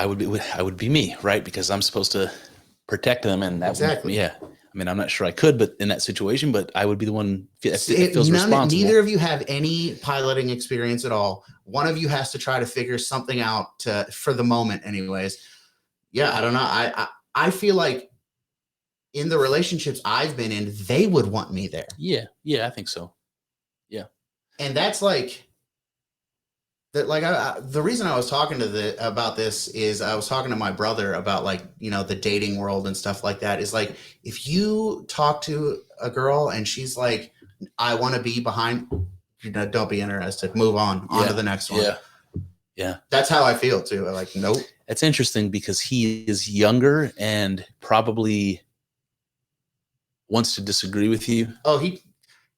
would be me, right? Because I'm supposed to protect them, and that exactly. Yeah. I mean, I'm not sure I could, but in that situation, but I would be the one that feels responsible. Neither of you have any piloting experience at all. One of you has to try to figure something out for the moment anyways. Yeah, I don't know. I feel like in the relationships I've been in, they would want me there. Yeah. Yeah, I think so. Yeah. And that's like, that, like, the reason I was talking about this is I was talking to my brother about, like, the dating world and stuff like that. Is like, if you talk to a girl and she's like, I want to be behind, don't be interested. Move on to the next one. Yeah. Yeah. That's how I feel too. I'm like, nope. That's interesting because he is younger and probably wants to disagree with you. Oh,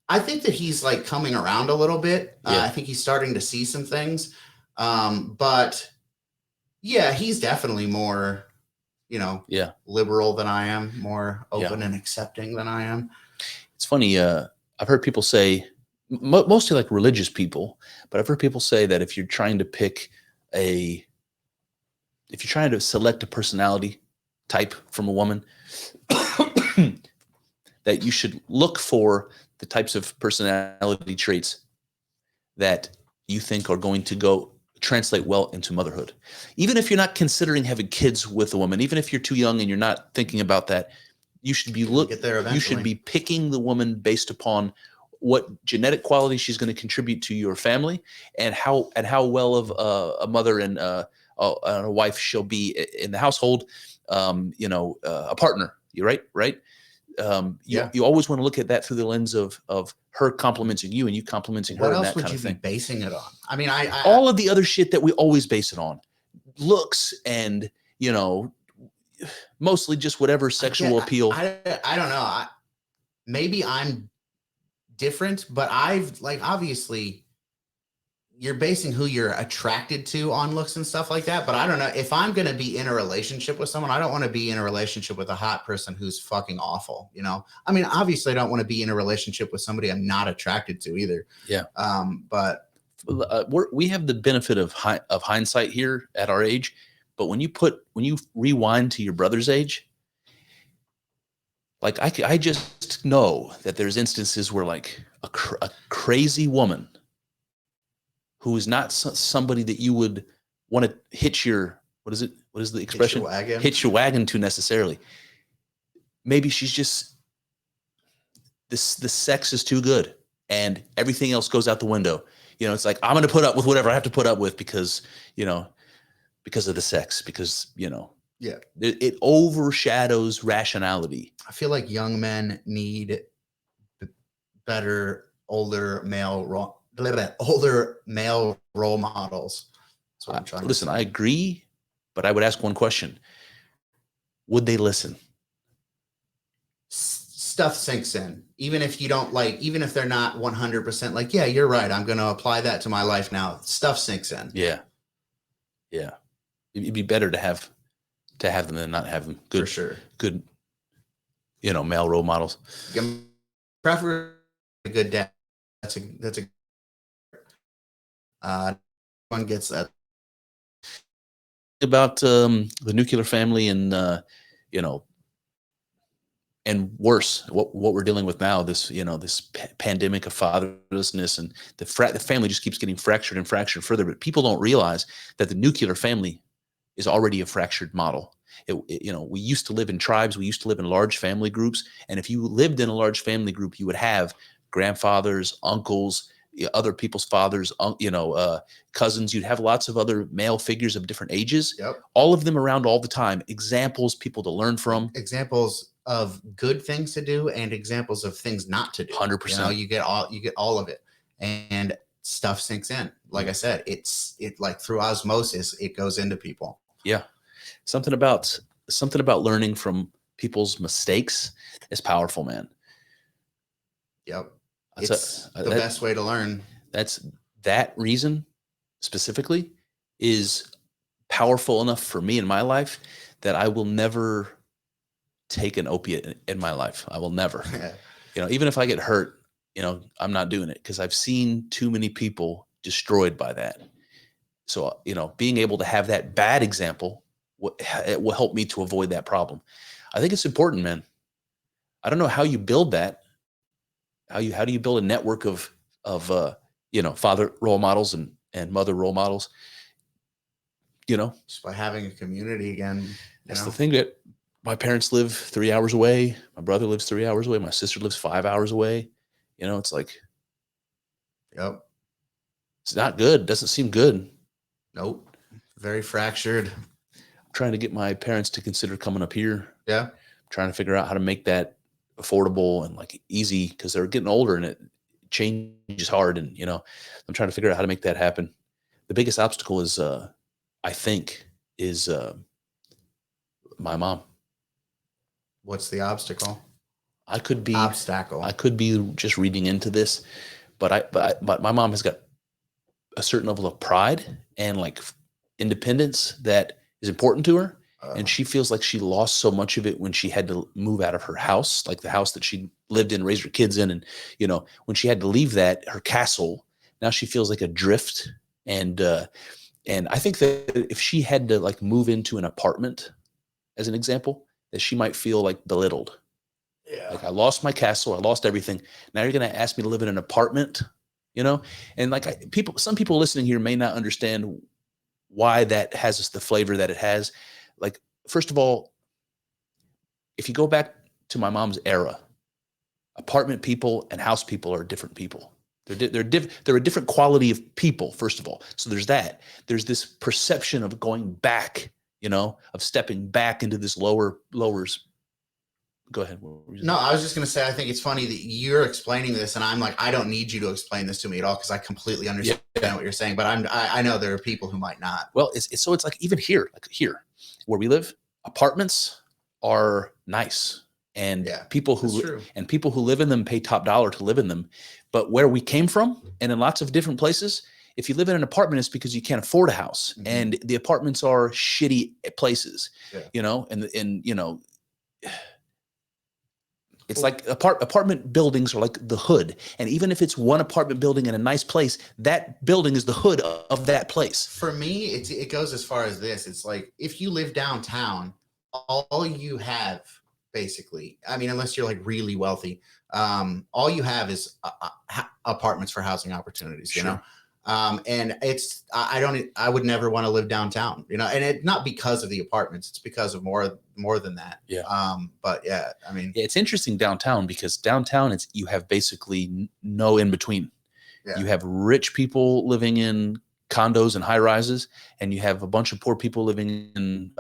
I think that he's like coming around a little bit. I think he's starting to see some things. But yeah, he's definitely more, liberal than I am, more open and accepting than I am. It's funny. I've heard people say, mostly like religious people, but I've heard people say that if you're trying to select a personality type from a woman, that you should look for the types of personality traits that you think are going to go translate well into motherhood. Even if you're not considering having kids with a woman, even if you're too young and you're not thinking about that, you should be Get there eventually. you should be picking the woman based upon what genetic quality she's going to contribute to your family, and how well of a mother and a wife she'll be in the household. A partner. You right. You always want to look at that through the lens of her complimenting you and you complimenting her. What and else that would kind you of be thing. basing it on? I mean, all of the other shit that we always base it on, looks and mostly just whatever sexual appeal. I don't know. Maybe I'm different, but obviously you're basing who you're attracted to on looks and stuff like that. But I don't know if I'm going to be in a relationship with someone. I don't want to be in a relationship with a hot person who's fucking awful. I mean, obviously I don't want to be in a relationship with somebody I'm not attracted to either. Yeah. But we have the benefit of hindsight here at our age. But when you rewind to your brother's age, like I just know that there's instances where like a crazy woman who is not somebody that you would want to hitch your, what is the expression? Hitch your wagon to necessarily. Maybe she's just, the sex is too good and everything else goes out the window. It's like, I'm going to put up with whatever I have to put up with because of the sex, because, yeah, it overshadows rationality. I feel like young men need better older male role models. That's what I'm trying to say. I agree, but I would ask one question. Would they listen? Stuff sinks in. Even if you don't even if they're not 100% like, yeah, you're right, I'm going to apply that to my life now. Stuff sinks in. Yeah. Yeah. It'd be better to have them than not have them. Good, for sure. Good, male role models. Prefer a good dad. That's one gets that. About the nuclear family and and worse, what we're dealing with now, this pandemic of fatherlessness, and the family just keeps getting fractured and fractured further. But people don't realize that the nuclear family is already a fractured model. We used to live in tribes, we used to live in large family groups, and if you lived in a large family group, you would have grandfathers, uncles, other people's fathers, cousins. You'd have lots of other male figures of different ages. Yep. All of them around all the time. Examples, people to learn from. Examples of good things to do and examples of things not to do. 100%. You get all of it, and stuff sinks in. Like I said, it like through osmosis, it goes into people. Yeah. Something about learning from people's mistakes is powerful, man. Yep. It's the best way to learn. That reason specifically is powerful enough for me in my life that I will never take an opiate in my life. I will never, even if I get hurt, I'm not doing it because I've seen too many people destroyed by that. So, being able to have that bad example, it will help me to avoid that problem. I think it's important, man. I don't know how you build that. How do you build a network of father role models and mother role models? Just by having a community again. That's the thing, that my parents live 3 hours away. My brother lives 3 hours away. My sister lives 5 hours away. It's like, yep, it's not good. Doesn't seem good. Nope. Very fractured. I'm trying to get my parents to consider coming up here. Yeah. I'm trying to figure out how to make that affordable and like easy, because they're getting older and it changes hard. And, I'm trying to figure out how to make that happen. The biggest obstacle is, I think, is my mom. What's the obstacle? I could be just reading into this, but my mom has got a certain level of pride and like independence that is important to her. And she feels like she lost so much of it when she had to move out of her house, like the house that she lived in, raised her kids in. And, when she had to leave her castle, now she feels like adrift. And I think that if she had to like move into an apartment, as an example, that she might feel like belittled. Yeah. Like I lost my castle, I lost everything. Now you're going to ask me to live in an apartment, you know? And like some people listening here may not understand why that has the flavor that it has. Like, first of all, if you go back to my mom's era, apartment people and house people are different people. They're a different quality of people, first of all. So there's that. There's this perception of going back, you know, of stepping back into this lowers. Go ahead. No, I was just going to say, I think it's funny that you're explaining this, and I'm like, I don't need you to explain this to me at all because I completely understand what you're saying. But I know there are people who might not. Well, it's like even here, where we live, apartments are nice, and people who live in them pay top dollar to live in them. But where we came from, and in lots of different places, if you live in an apartment, it's because you can't afford a house, and the apartments are shitty places, you know, and you know. It's like apartment buildings are like the hood. And even if it's one apartment building in a nice place, that building is the hood of that place. For me, it goes as far as this. It's like, if you live downtown, all you have basically, I mean, unless you're like really wealthy, all you have is apartments for housing opportunities, you know? And it's, I would never want to live downtown, you know, and it not because of the apartments, it's because of more than that. But yeah, I mean, it's interesting downtown because downtown you have basically no in between. You have rich people living in condos and high rises, and you have a bunch of poor people living in,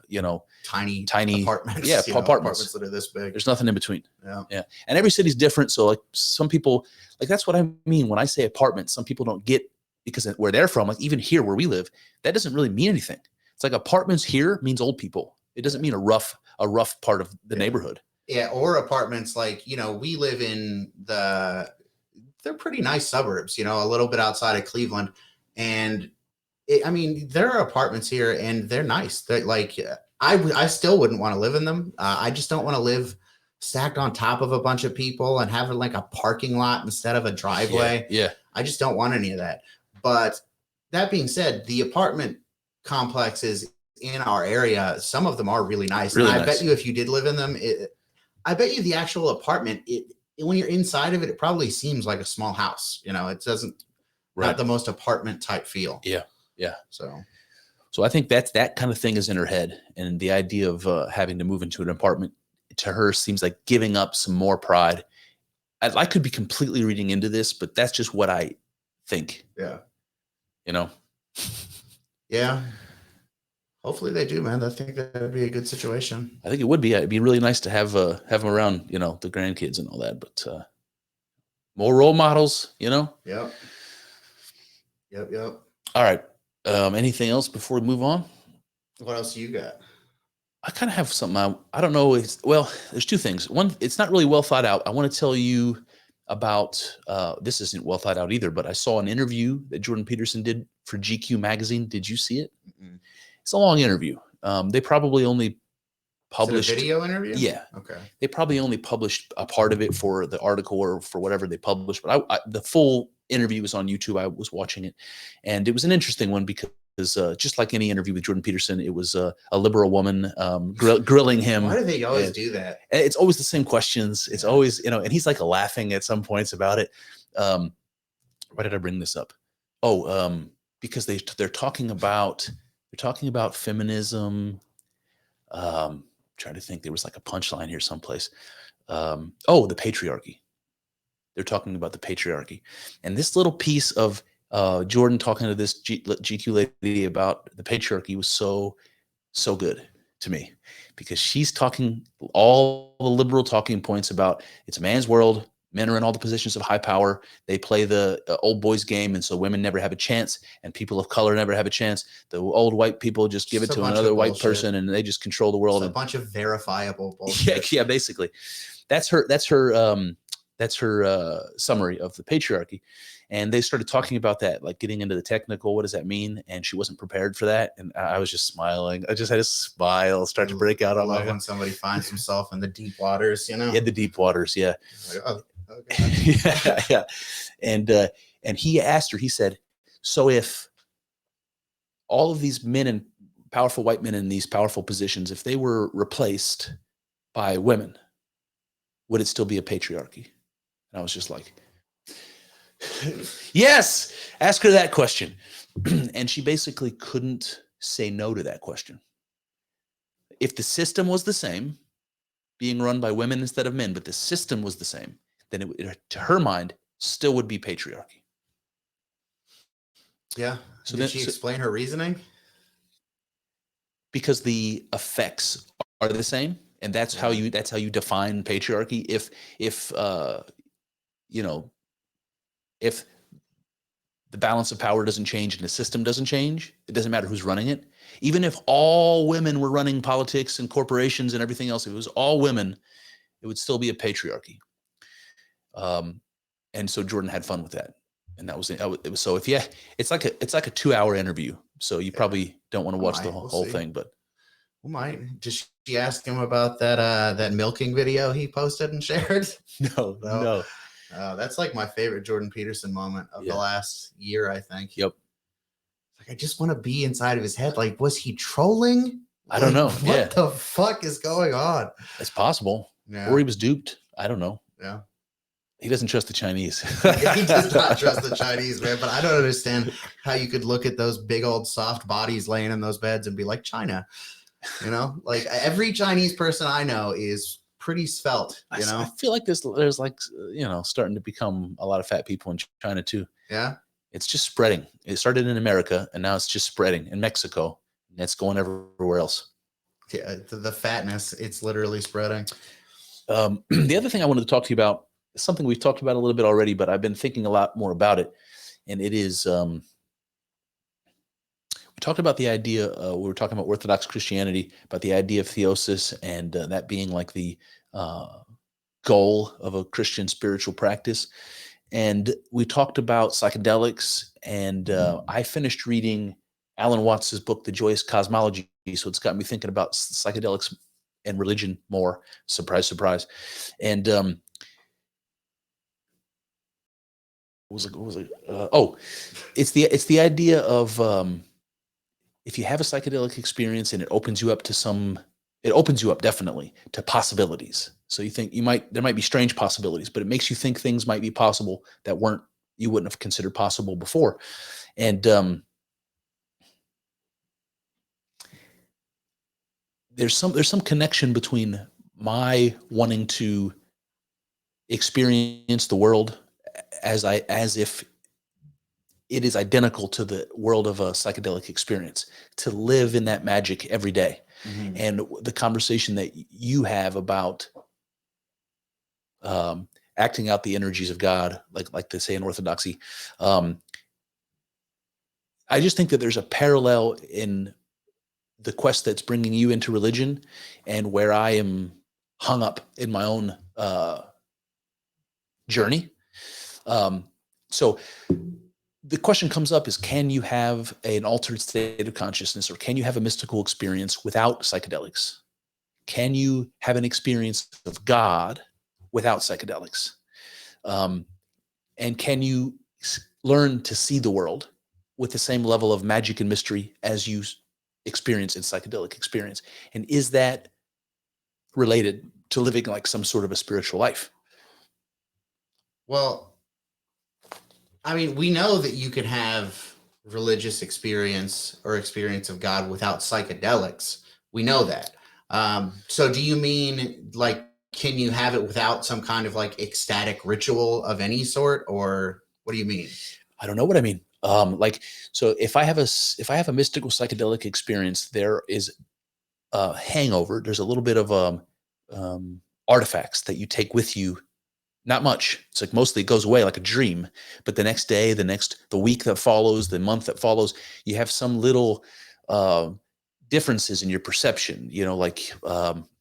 you know, tiny apartments. Yeah. Apartments that are this big. There's nothing in between. Yeah. And every city's different. So like some people, like, that's what I mean when I say apartments. Some people don't get, because where they're from, like even here where we live, that doesn't really mean anything. It's like apartments here means old people. It doesn't mean a rough part of the neighborhood. Yeah. Or apartments, like, you know, we live in they're pretty nice suburbs, you know, a little bit outside of Cleveland. And I mean, there are apartments here and they're nice. They're like, I still wouldn't want to live in them. I just don't want to live stacked on top of a bunch of people and have like a parking lot instead of a driveway. Yeah. I just don't want any of that. But that being said, the apartment complexes in our area, some of them are really nice. Really and I nice. bet you if you did live in them, I bet you the actual apartment, when you're inside of it, it probably seems like a small house. You know, it doesn't, not the most apartment type feel. Yeah. So I think that kind of thing is in her head. And the idea of having to move into an apartment to her seems like giving up some more pride. I could be completely reading into this, but that's just what I think. Yeah. You know? Yeah. Hopefully they do, man. I think that would be a good situation. I think it would be. It'd be really nice to have them around, you know, the grandkids and all that. But more role models, you know? Yep. All right. Anything else before we move on? What else do you got? I kind of have something. I don't know. Well, there's two things. One, it's not really well thought out. I want to tell you about, this isn't well thought out either, but I saw an interview that Jordan Peterson did for GQ magazine. Did you see it? Mm-mm. It's a long interview. They probably only published a video interview. Yeah. Okay. They probably only published a part of it for the article or for whatever they published, but the full interview was on YouTube. I was watching it, and it was an interesting one because just like any interview with Jordan Peterson, it was a liberal woman grilling him. Why do they always do that? It's always the same questions. It's always, you know, and he's like laughing at some points about it. Why did I bring this up? Because they're talking about feminism. Trying to think, there was like a punchline here someplace. The patriarchy. They're talking about the patriarchy, and this little piece of Jordan talking to this GQ lady about the patriarchy was so good to me, because she's talking all the liberal talking points about it's a man's world. Men are in all the positions of high power. They play the old boys game, and so women never have a chance, and people of color never have a chance. The old white people just give it to another white person, and they just control the world. It's a bunch of verifiable bullshit. Yeah, basically, that's her summary of the patriarchy. And they started talking about that, like getting into the technical. What does that mean? And she wasn't prepared for that. And I was just smiling. I just had a smile start to break out. I love when somebody finds himself in the deep waters, you know? Yeah, the deep waters. Yeah. Like, oh, okay. Yeah. And he asked her, he said, so if all of these men and powerful white men in these powerful positions, if they were replaced by women, would it still be a patriarchy? And I was just like, yes, ask her that question. And she basically couldn't say no to that question. If the system was the same, being run by women instead of men, but the system was the same, then it, to her mind, still would be patriarchy. Yeah. So did she explain her reasoning? Because the effects are the same, and that's how you define patriarchy. If you know, if the balance of power doesn't change and the system doesn't change, it doesn't matter who's running it. Even if all women were running politics and corporations and everything else, if it was all women, it would still be a patriarchy. And so Jordan had fun with that, and that was it. Was so if it's like a 2-hour interview, so you probably don't want to watch the whole thing, but we might. Did she ask him about that milking video he posted and shared? No. That's like my favorite Jordan Peterson moment of the last year, I think. Yep. Like, I just want to be inside of his head. Like, was he trolling? I don't know. What the fuck is going on? It's possible. Yeah. Or he was duped. I don't know. Yeah. He doesn't trust the Chinese. He does not trust the Chinese, man. But I don't understand how you could look at those big old soft bodies laying in those beds and be like, China. You know, like every Chinese person I know is pretty svelte. You know, I feel like there's like, starting to become a lot of fat people in China too. Yeah. It's just spreading. It started in America and now it's just spreading in Mexico. And it's going everywhere else. Yeah. The fatness, it's literally spreading. The other thing I wanted to talk to you about, something we've talked about a little bit already, but I've been thinking a lot more about it. And it is, we talked about the idea, we were talking about Orthodox Christianity, about the idea of theosis and that being like the goal of a Christian spiritual practice. And we talked about psychedelics, and I finished reading Alan Watts's book, The Joyous Cosmology. So it's got me thinking about psychedelics and religion more. Surprise, surprise. And what was it? It's the idea of if you have a psychedelic experience and it opens you up definitely to possibilities. So you think there might be strange possibilities, but it makes you think things might be possible that you wouldn't have considered possible before. And there's some connection between my wanting to experience the world as if it is identical to the world of a psychedelic experience, to live in that magic every day. Mm-hmm. And the conversation that you have about acting out the energies of God, like they say in Orthodoxy. I just think that there's a parallel in the quest that's bringing you into religion and where I am hung up in my own journey. So the question comes up is, can you have an altered state of consciousness, or can you have a mystical experience without psychedelics? Can you have an experience of God without psychedelics? And can you learn to see the world with the same level of magic and mystery as you experience in psychedelic experience? And is that related to living like some sort of a spiritual life? Well, I mean, we know that you can have religious experience or experience of God without psychedelics. We know that. So do you mean like, can you have it without some kind of like ecstatic ritual of any sort, or what do you mean? I don't know what I mean. So if I have a mystical psychedelic experience, there is a hangover. There's a little bit of artifacts that you take with you. Not much. It's like mostly it goes away like a dream, but the next day, the week that follows, the month that follows, you have some little differences in your perception.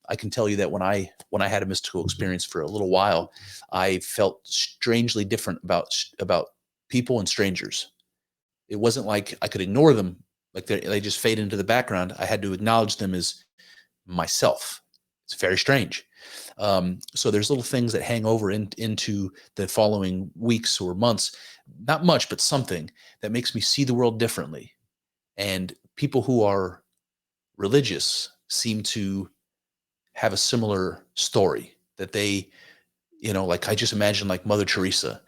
I can tell you that when I had a mystical experience for a little while, I felt strangely different about people and strangers. It wasn't like I could ignore them, like they just fade into the background. I had to acknowledge them as myself. It's very strange. So there's little things that hang over into the following weeks or months, not much, but something that makes me see the world differently. And people who are religious seem to have a similar story, that they you know, like I just imagine like Mother Teresa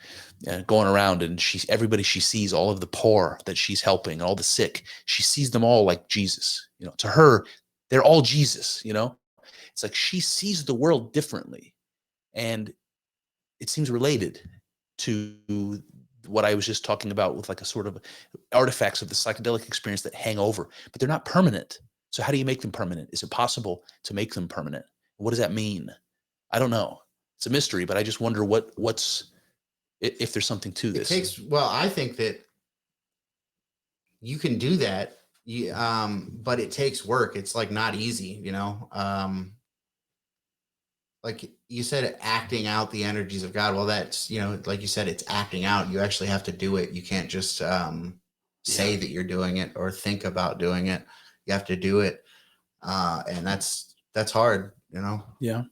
going around, and everybody she sees, all of the poor that she's helping, all the sick, she sees them all like Jesus. You know, to her, they're all Jesus. You know, it's like she sees the world differently, and it seems related to what I was just talking about with like a sort of artifacts of the psychedelic experience that hang over, but they're not permanent. So how do you make them permanent? Is it possible to make them permanent? What does that mean? I don't know. It's a mystery, but I just wonder what's if there's something to this. Well, I think that you can do that. But it takes work. It's like not easy, you know. Like you said, acting out the energies of God. Well, that's, you know, like you said, it's acting out. You actually have to do it. You can't just say that you're doing it or think about doing it. You have to do it. And that's hard, you know? Yeah.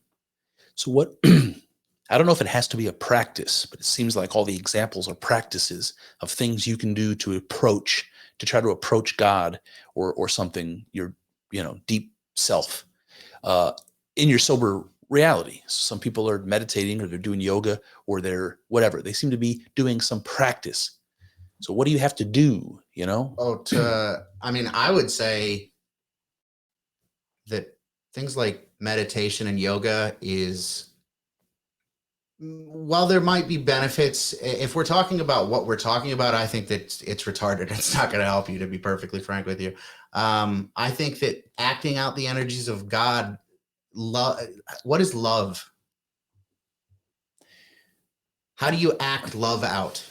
So what, I don't know if it has to be a practice, but it seems like all the examples are practices of things you can do to try to approach God or something, your, you know, deep self in your sober reality. Some people are meditating, or they're doing yoga, or they're whatever. They seem to be doing some practice. So what do you have to do, you know? I mean, I would say that things like meditation and yoga is, while there might be benefits, if we're talking about what we're talking about, I think that it's retarded. It's not going to help you, to be perfectly frank with you. I think that acting out the energies of God, what is love? How do you act love out?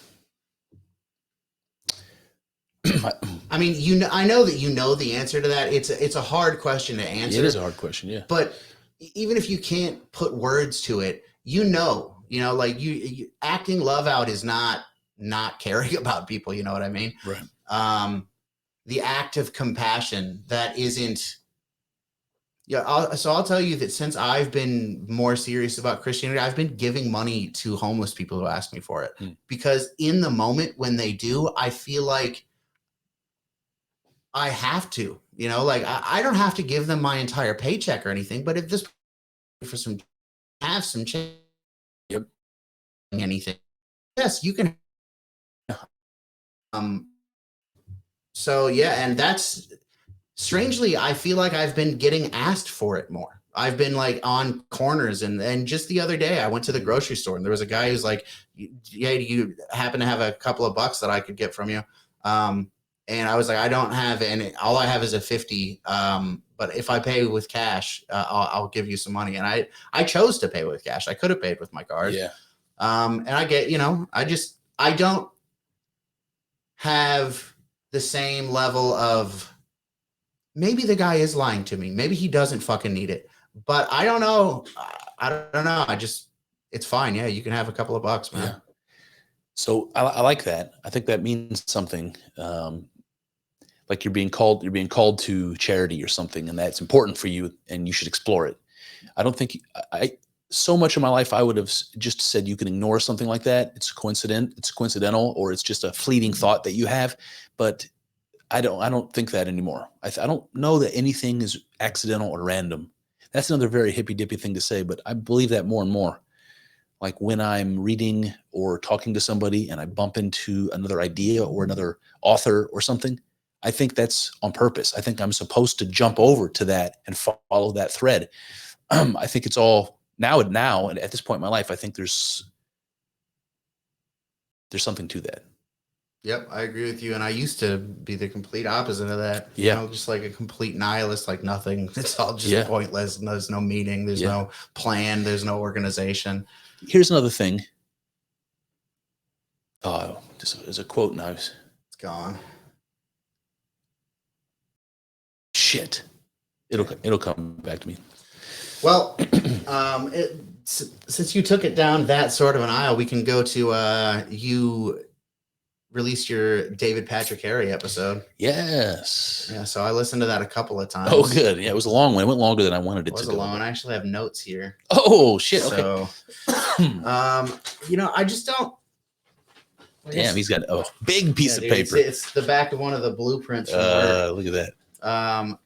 I mean, I know that you know the answer to that. It's a hard question to answer. It is a hard question, yeah. But even if you can't put words to it, you know, like you acting love out is not caring about people. You know what I mean? Right. The act of compassion that isn't. Yeah. I'll tell you that since I've been more serious about Christianity, I've been giving money to homeless people who ask me for it, because in the moment when they do, I feel like I have to, you know, like I don't have to give them my entire paycheck or anything, but if this for some have some change, Yep. Anything, yes, you can. So yeah, and that's strangely, I feel like I've been getting asked for it more. I've been like on corners, and just the other day I went to the grocery store and there was a guy who's like, "Hey, do you happen to have a couple of bucks that I could get from you?" And I was like, "I don't have any. All I have is a 50. But if I pay with cash, I'll give you some money." And I chose to pay with cash. I could have paid with my card. Yeah. And I get, you know, I don't have the same level of, maybe the guy is lying to me. Maybe he doesn't fucking need it, but I don't know. I don't know. It's fine. Yeah. You can have a couple of bucks, man. Yeah. So I like that. I think that means something. Like you're being called to charity or something, and that's important for you, and you should explore it. I don't think so much of my life I would have just said you can ignore something like that. It's coincidental, or it's just a fleeting thought that you have. But I don't think that anymore. I don't know that anything is accidental or random. That's another very hippy dippy thing to say, but I believe that more and more. Like when I'm reading or talking to somebody and I bump into another idea or another author or something, I think that's on purpose. I think I'm supposed to jump over to that and follow that thread. I think it's all now and at this point in my life, I think there's something to that. Yep, I agree with you. And I used to be the complete opposite of that. Yeah. You know, just like a complete nihilist, like nothing. It's all just pointless. And there's no meaning. There's no plan. There's no organization. Here's another thing. Oh, there's a quote now. It's gone. Shit. It'll come back to me. Well, since you took it down that sort of an aisle, we can go to you released your David Patrick Harry episode. Yes. Yeah, so I listened to that a couple of times. Oh, good. Yeah, it was a long one. It went longer than I wanted it to go. It was a long one. I actually have notes here. Oh, shit. Okay. So, you know, I just don't. Damn, he's got a big piece of paper. It's the back of one of the blueprints. Look at that.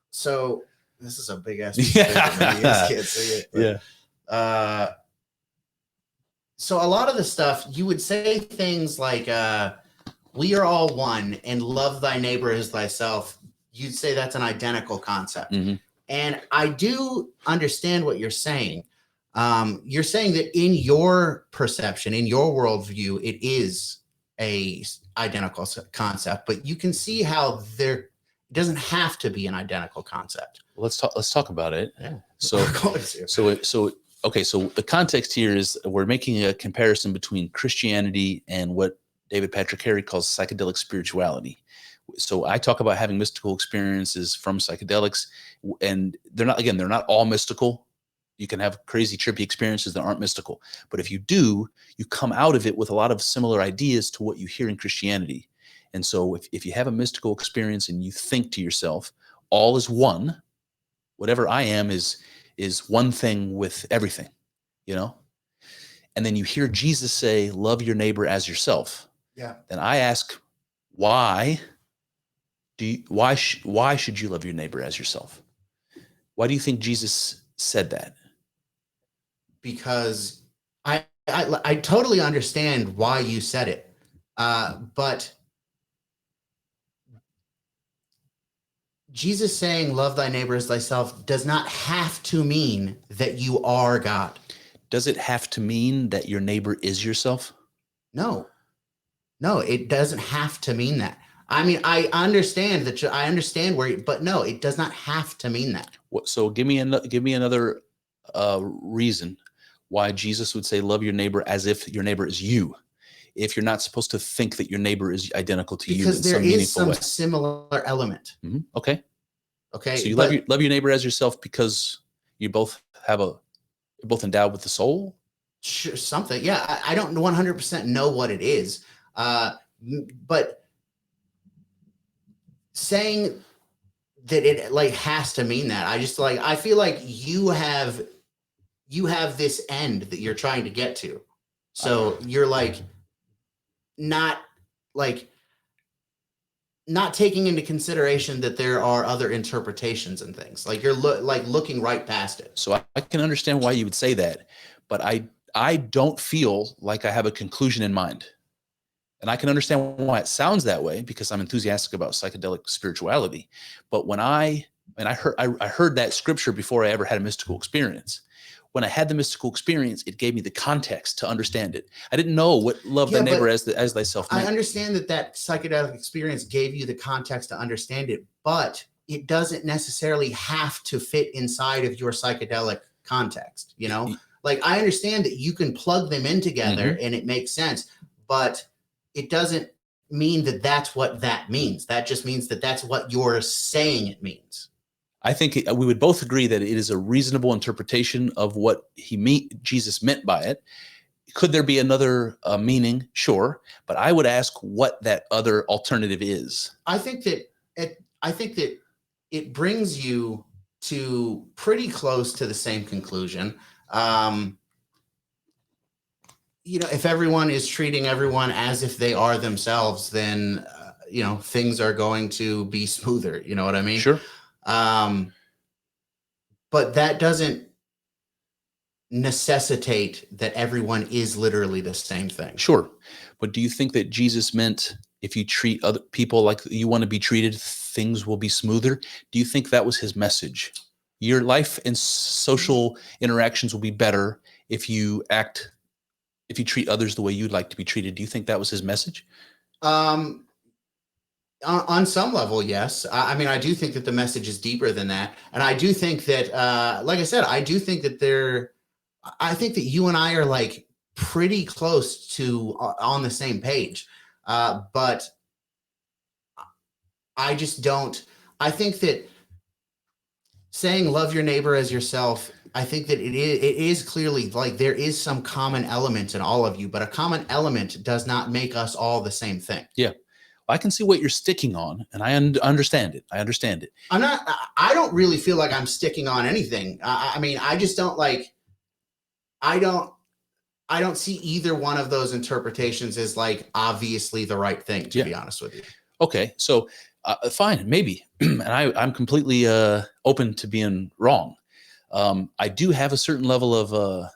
So this is a big ass piece of paper. You guys can't see it. But, So a lot of the stuff you would say things like, we are all one and love thy neighbor as thyself. You'd say that's an identical concept. Mm-hmm. And I do understand what you're saying. You're saying that in your perception, in your worldview, it is a identical concept, but you can see how it doesn't have to be an identical concept. Well, let's talk about it. Yeah. So okay, so the context here is we're making a comparison between Christianity and what David Patrick Harry calls psychedelic spirituality. So I talk about having mystical experiences from psychedelics, and they're not all mystical. You can have crazy trippy experiences that aren't mystical, but if you do, you come out of it with a lot of similar ideas to what you hear in Christianity. And so if you have a mystical experience and you think to yourself, all is one, whatever I am is one thing with everything, you know? And then you hear Jesus say, love your neighbor as yourself. Yeah. Then I ask, why should you love your neighbor as yourself? Why do you think Jesus said that? Because I totally understand why you said it. But Jesus saying love thy neighbor as thyself does not have to mean that you are God. Does it have to mean that your neighbor is yourself? No, it doesn't have to mean that. I mean, I understand but no, it does not have to mean that. So give me another reason why Jesus would say, love your neighbor as if your neighbor is you. If you're not supposed to think that your neighbor is identical to you in some meaningful way. Because there is some similar element. Mm-hmm. Okay. So you love your neighbor as yourself because you both you're both endowed with the soul? Sure, something. Yeah, I don't 100% know what it is. But saying that it like has to mean that, I feel like you have this end that you're trying to get to. So you're like not taking into consideration that there are other interpretations and things. Like you're looking right past it. So I can understand why you would say that, but I don't feel like I have a conclusion in mind. And I can understand why it sounds that way because I'm enthusiastic about psychedelic spirituality. But when I heard that scripture before I ever had a mystical experience. When I had the mystical experience, it gave me the context to understand it. I didn't know what love thy neighbor as thyself meant. I understand that psychedelic experience gave you the context to understand it, but it doesn't necessarily have to fit inside of your psychedelic context. You know, like I understand that you can plug them in together and it makes sense, but it doesn't mean that that's what that means. That just means that that's what you're saying it means. I think we would both agree that it is a reasonable interpretation of what Jesus meant by it. Could there be another meaning? Sure, but I would ask what that other alternative is. I think that it brings you to pretty close to the same conclusion. You know, if everyone is treating everyone as if they are themselves, then you know, things are going to be smoother. You know what I mean? Sure. But that doesn't necessitate that everyone is literally the same thing. Sure. But do you think that Jesus meant if you treat other people like you want to be treated, things will be smoother? Do you think that was his message? Your life and social interactions will be better if you treat others the way you'd like to be treated. Do you think that was his message? On some level, yes. I mean, I do think that the message is deeper than that. And I do think that, like I said, I do think that I think that you and I are like pretty close to on the same page. But I just don't, I think that saying love your neighbor as yourself, I think that it is clearly like there is some common element in all of you, but a common element does not make us all the same thing. Yeah. I can see what you're sticking on, and I understand it. I understand it. I don't really feel like I'm sticking on anything. I mean, I just don't like, I don't see either one of those interpretations as like obviously the right thing, to be honest with you. Okay. So fine, maybe. And I'm completely open to being wrong. I do have a certain level of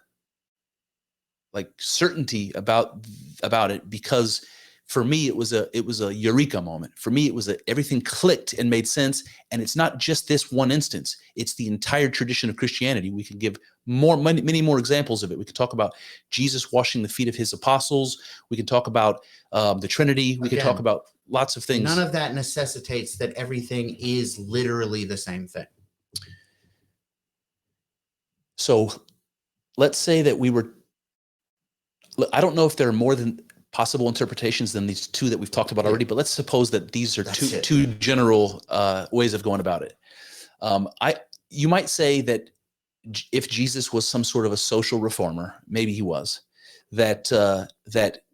like certainty about it, because for me it was a eureka moment. For me it was everything clicked and made sense. And it's not just this one instance, it's the entire tradition of Christianity. We can give many more examples of it. We could talk about Jesus washing the feet of his apostles. We can talk about the Trinity. We could talk about lots of things. None of that necessitates that everything is literally the same thing. So let's say that I don't know if there are more than possible interpretations than these two that we've talked about already, but let's suppose that these are two general ways of going about it. You might say that if Jesus was some sort of a social reformer, maybe he was, that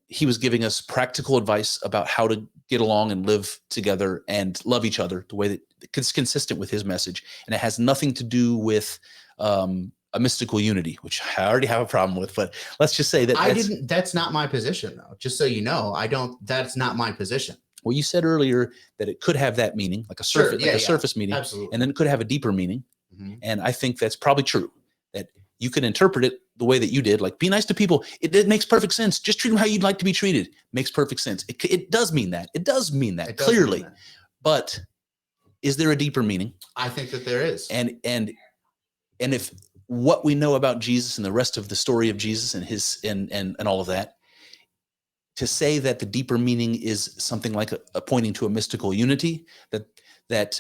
he was giving us practical advice about how to get along and live together and love each other the way that it's consistent with his message. And it has nothing to do with a mystical unity, which I already have a problem with, but let's just say that that's not my position though. Just so you know, that's not my position. Well, you said earlier that it could have that meaning, like a surface meaning, absolutely. And then it could have a deeper meaning. Mm-hmm. And I think that's probably true, that you can interpret it the way that you did, like be nice to people. It makes perfect sense. Just treat them how you'd like to be treated. Makes perfect sense. It does mean that. It does mean that clearly. But is there a deeper meaning? I think that there is. And if what we know about Jesus and the rest of the story of Jesus and his and all of that, to say that the deeper meaning is something like a pointing to a mystical unity, that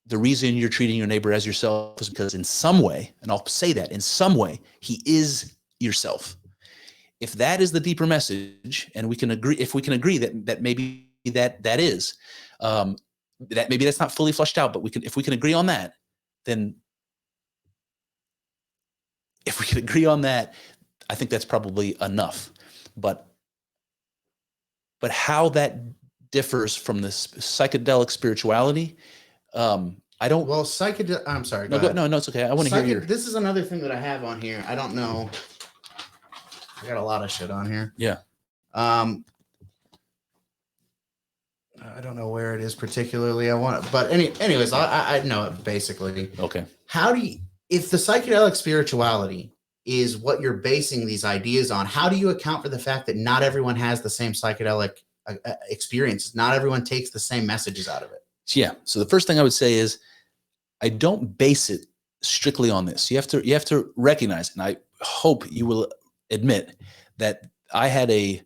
the reason you're treating your neighbor as yourself is because in some way, and I'll say that in some way, he is yourself. If that is the deeper message, and we can agree that maybe that is, that maybe that's not fully fleshed out, but if we can agree on that, then if we can agree on that, I think that's probably enough. But how that differs from this psychedelic spirituality, I don't. Well, I'm sorry. No, it's okay. I want to hear your. This is another thing that I have on here. I don't know. I got a lot of shit on here. Yeah. I don't know where it is particularly. But anyways, I know it basically. Okay. If the psychedelic spirituality is what you're basing these ideas on, how do you account for the fact that not everyone has the same psychedelic experience? Not everyone takes the same messages out of it. Yeah. So the first thing I would say is I don't base it strictly on this. You have to recognize, and I hope you will admit that I had a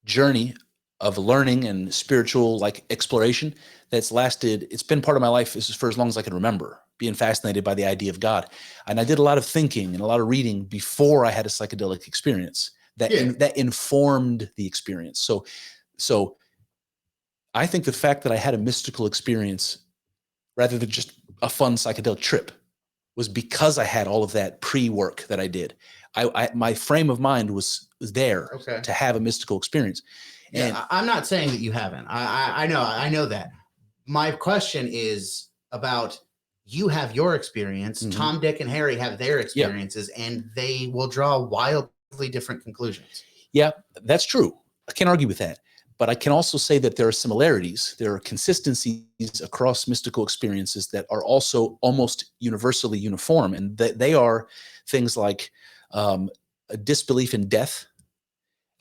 journey of learning and spiritual exploration that's lasted. It's been part of my life for as long as I can remember, being fascinated by the idea of God. And I did a lot of thinking and a lot of reading before I had a psychedelic experience that informed the experience. So I think the fact that I had a mystical experience rather than just a fun psychedelic trip was because I had all of that pre-work that I did. My frame of mind was there to have a mystical experience. And I'm not saying that you haven't. I know that. My question is about, you have your experience. Mm-hmm. Tom, Dick, and Harry have their experiences, and they will draw wildly different conclusions. Yeah, that's true. I can't argue with that. But I can also say that there are similarities. There are consistencies across mystical experiences that are also almost universally uniform. And they are things like a disbelief in death,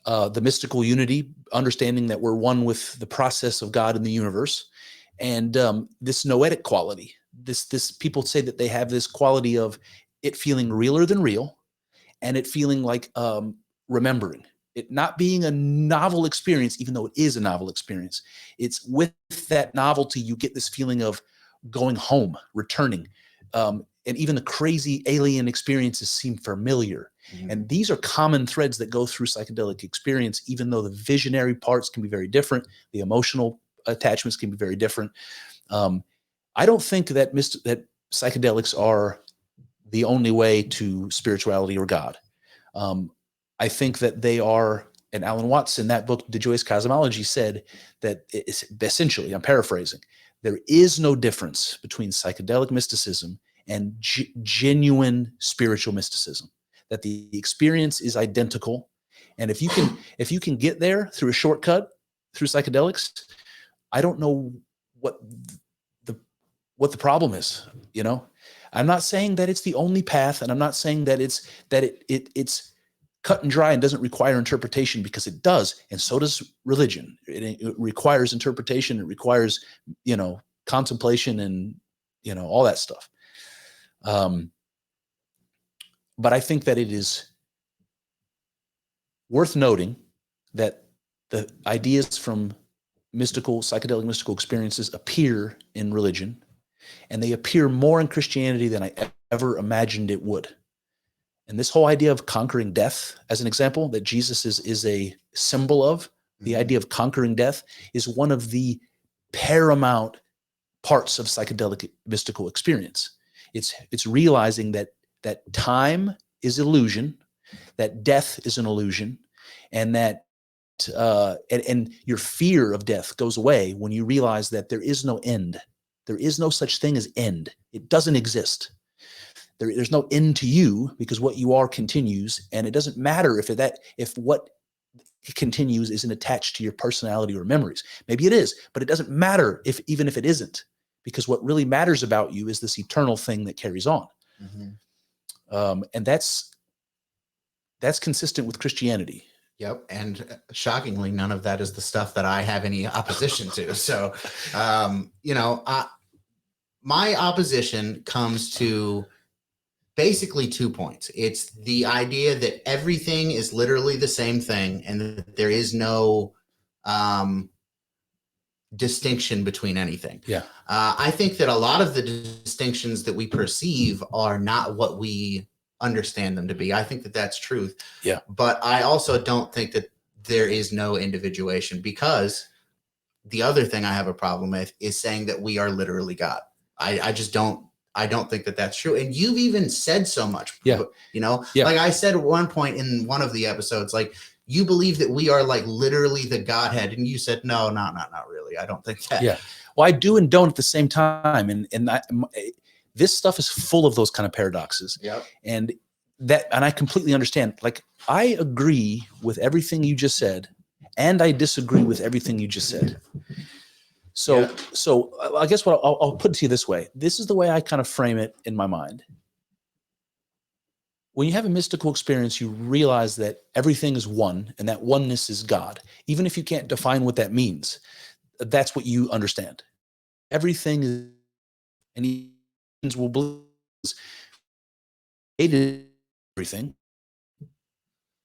the mystical unity, understanding that we're one with the process of God in the universe, and this noetic quality. This people say that they have this quality of it feeling realer than real, and it feeling like remembering. It not being a novel experience, even though it is a novel experience. It's with that novelty, you get this feeling of going home, returning. And even the crazy alien experiences seem familiar. Mm-hmm. And these are common threads that go through psychedelic experience, even though the visionary parts can be very different. The emotional attachments can be very different. I don't think that that psychedelics are the only way to spirituality or God. I think that they are, and Alan Watts in that book, De Joyce Cosmology, said that essentially, I'm paraphrasing, there is no difference between psychedelic mysticism and genuine spiritual mysticism, that the experience is identical. And if you can get there through a shortcut, through psychedelics, I don't know what the problem is, I'm not saying that it's the only path, and I'm not saying that it's cut and dry and doesn't require interpretation, because it does, and so does religion. It requires interpretation. It requires, contemplation and, all that stuff. But I think that it is worth noting that the ideas from psychedelic mystical experiences appear in religion, and they appear more in Christianity than I ever imagined it would. And this whole idea of conquering death, as an example, that Jesus is a symbol of, the idea of conquering death is one of the paramount parts of psychedelic mystical experience. It's realizing that time is illusion, that death is an illusion, and that and your fear of death goes away when you realize that there is no end. There is no such thing as end. It doesn't exist. There's no end to you, because what you are continues, and it doesn't matter if what continues isn't attached to your personality or memories. Maybe it is, but it doesn't matter even if it isn't, because what really matters about you is this eternal thing that carries on. And that's consistent with Christianity. Yep. And shockingly, none of that is the stuff that I have any opposition to. So, my opposition comes to basically 2 points. It's the idea that everything is literally the same thing, and that there is no distinction between anything. Yeah. I think that a lot of the distinctions that we perceive are not what we understand them to be. I think that that's truth. Yeah. But I also don't think that there is no individuation, because the other thing I have a problem with is saying that we are literally God. I just don't. I don't think that that's true. And you've even said so much. Yeah. Like I said at one point in one of the episodes, like, you believe that we are like literally the Godhead, and you said no, not really. I don't think that. Yeah. Well, I do and don't at the same time, and this stuff is full of those kind of paradoxes. Yep. And I completely understand. Like, I agree with everything you just said, and I disagree with everything you just said. So I guess what I'll put it to you this way. This is the way I kind of frame it in my mind. When you have a mystical experience, you realize that everything is one, and that oneness is God. Even if you can't define what that means, that's what you understand. Everything is, and humans will believe, created everything.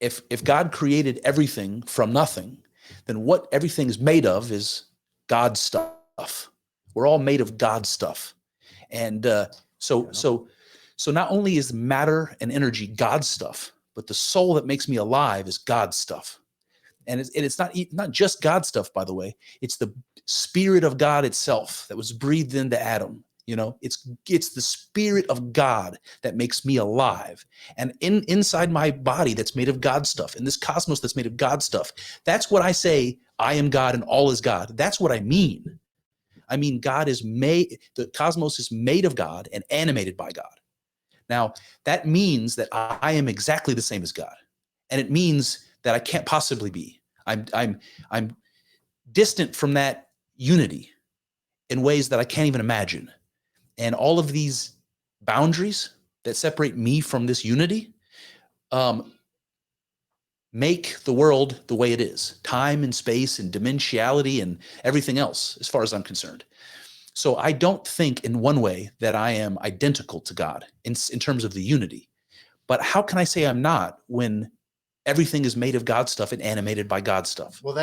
If God created everything from nothing, then what everything is made of is God's stuff. We're all made of God's stuff. And so not only is matter and energy God's stuff, but the soul that makes me alive is God's stuff. And it's not just God's stuff, by the way. It's the Spirit of God itself that was breathed into Adam. It's the Spirit of God that makes me alive. And inside my body that's made of God's stuff, in this cosmos that's made of God's stuff, that's what I say, I am God and all is God. That's what I mean. I mean, the cosmos is made of God and animated by God. Now, that means that I am exactly the same as God. And it means that I can't possibly be. I'm distant from that unity in ways that I can't even imagine. And all of these boundaries that separate me from this unity make the world the way it is. Time and space and dimensionality and everything else, as far as I'm concerned. So I don't think in one way that I am identical to God in terms of the unity. But how can I say I'm not when everything is made of God's stuff and animated by God's stuff? Well,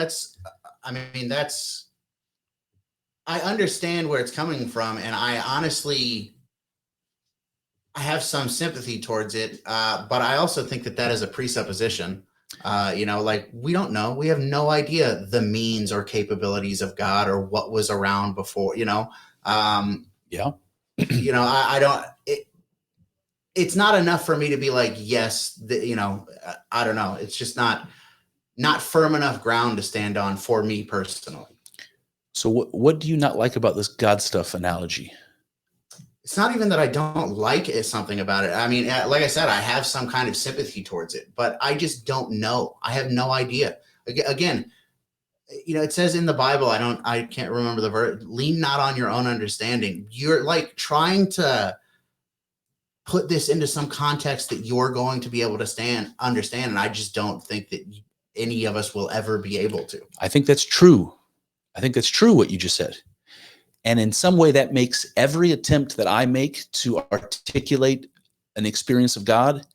I understand where it's coming from, and I honestly, I have some sympathy towards it, but I also think that is a presupposition. Like, we don't know. We have no idea the means or capabilities of God or what was around before, Yeah. I don't, it's not enough for me to be like, yes, I don't know. It's just not firm enough ground to stand on for me personally. So what do you not like about this God stuff analogy? It's not even that I don't like something about it. I mean, like I said, I have some kind of sympathy towards it, but I just don't know. I have no idea. Again, it says in the Bible, I can't remember the verse, lean not on your own understanding. You're like trying to put this into some context that you're going to be able to understand. And I just don't think that any of us will ever be able to. I think that's true. I think that's true what you just said. And in some way that makes every attempt that I make to articulate an experience of God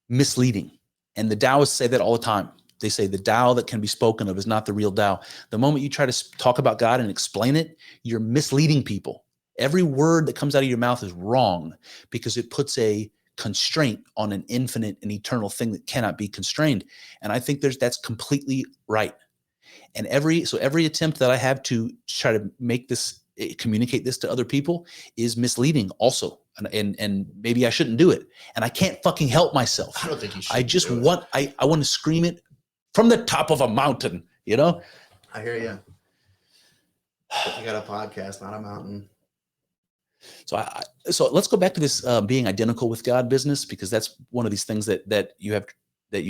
misleading. And the Taoists say that all the time. They say the Tao that can be spoken of is not the real Tao. The moment you try to talk about God and explain it, you're misleading people. Every word that comes out of your mouth is wrong because it puts a constraint on an infinite and eternal thing that cannot be constrained. And I think that's completely right. And every attempt that I have to try to make this, communicate this to other people is misleading also. And maybe I shouldn't do it. And I can't fucking help myself. I don't think you should. I want to scream it from the top of a mountain, you know? I hear you. You got a podcast, not a mountain. So let's go back to this being identical with God business, because that's one of these things that you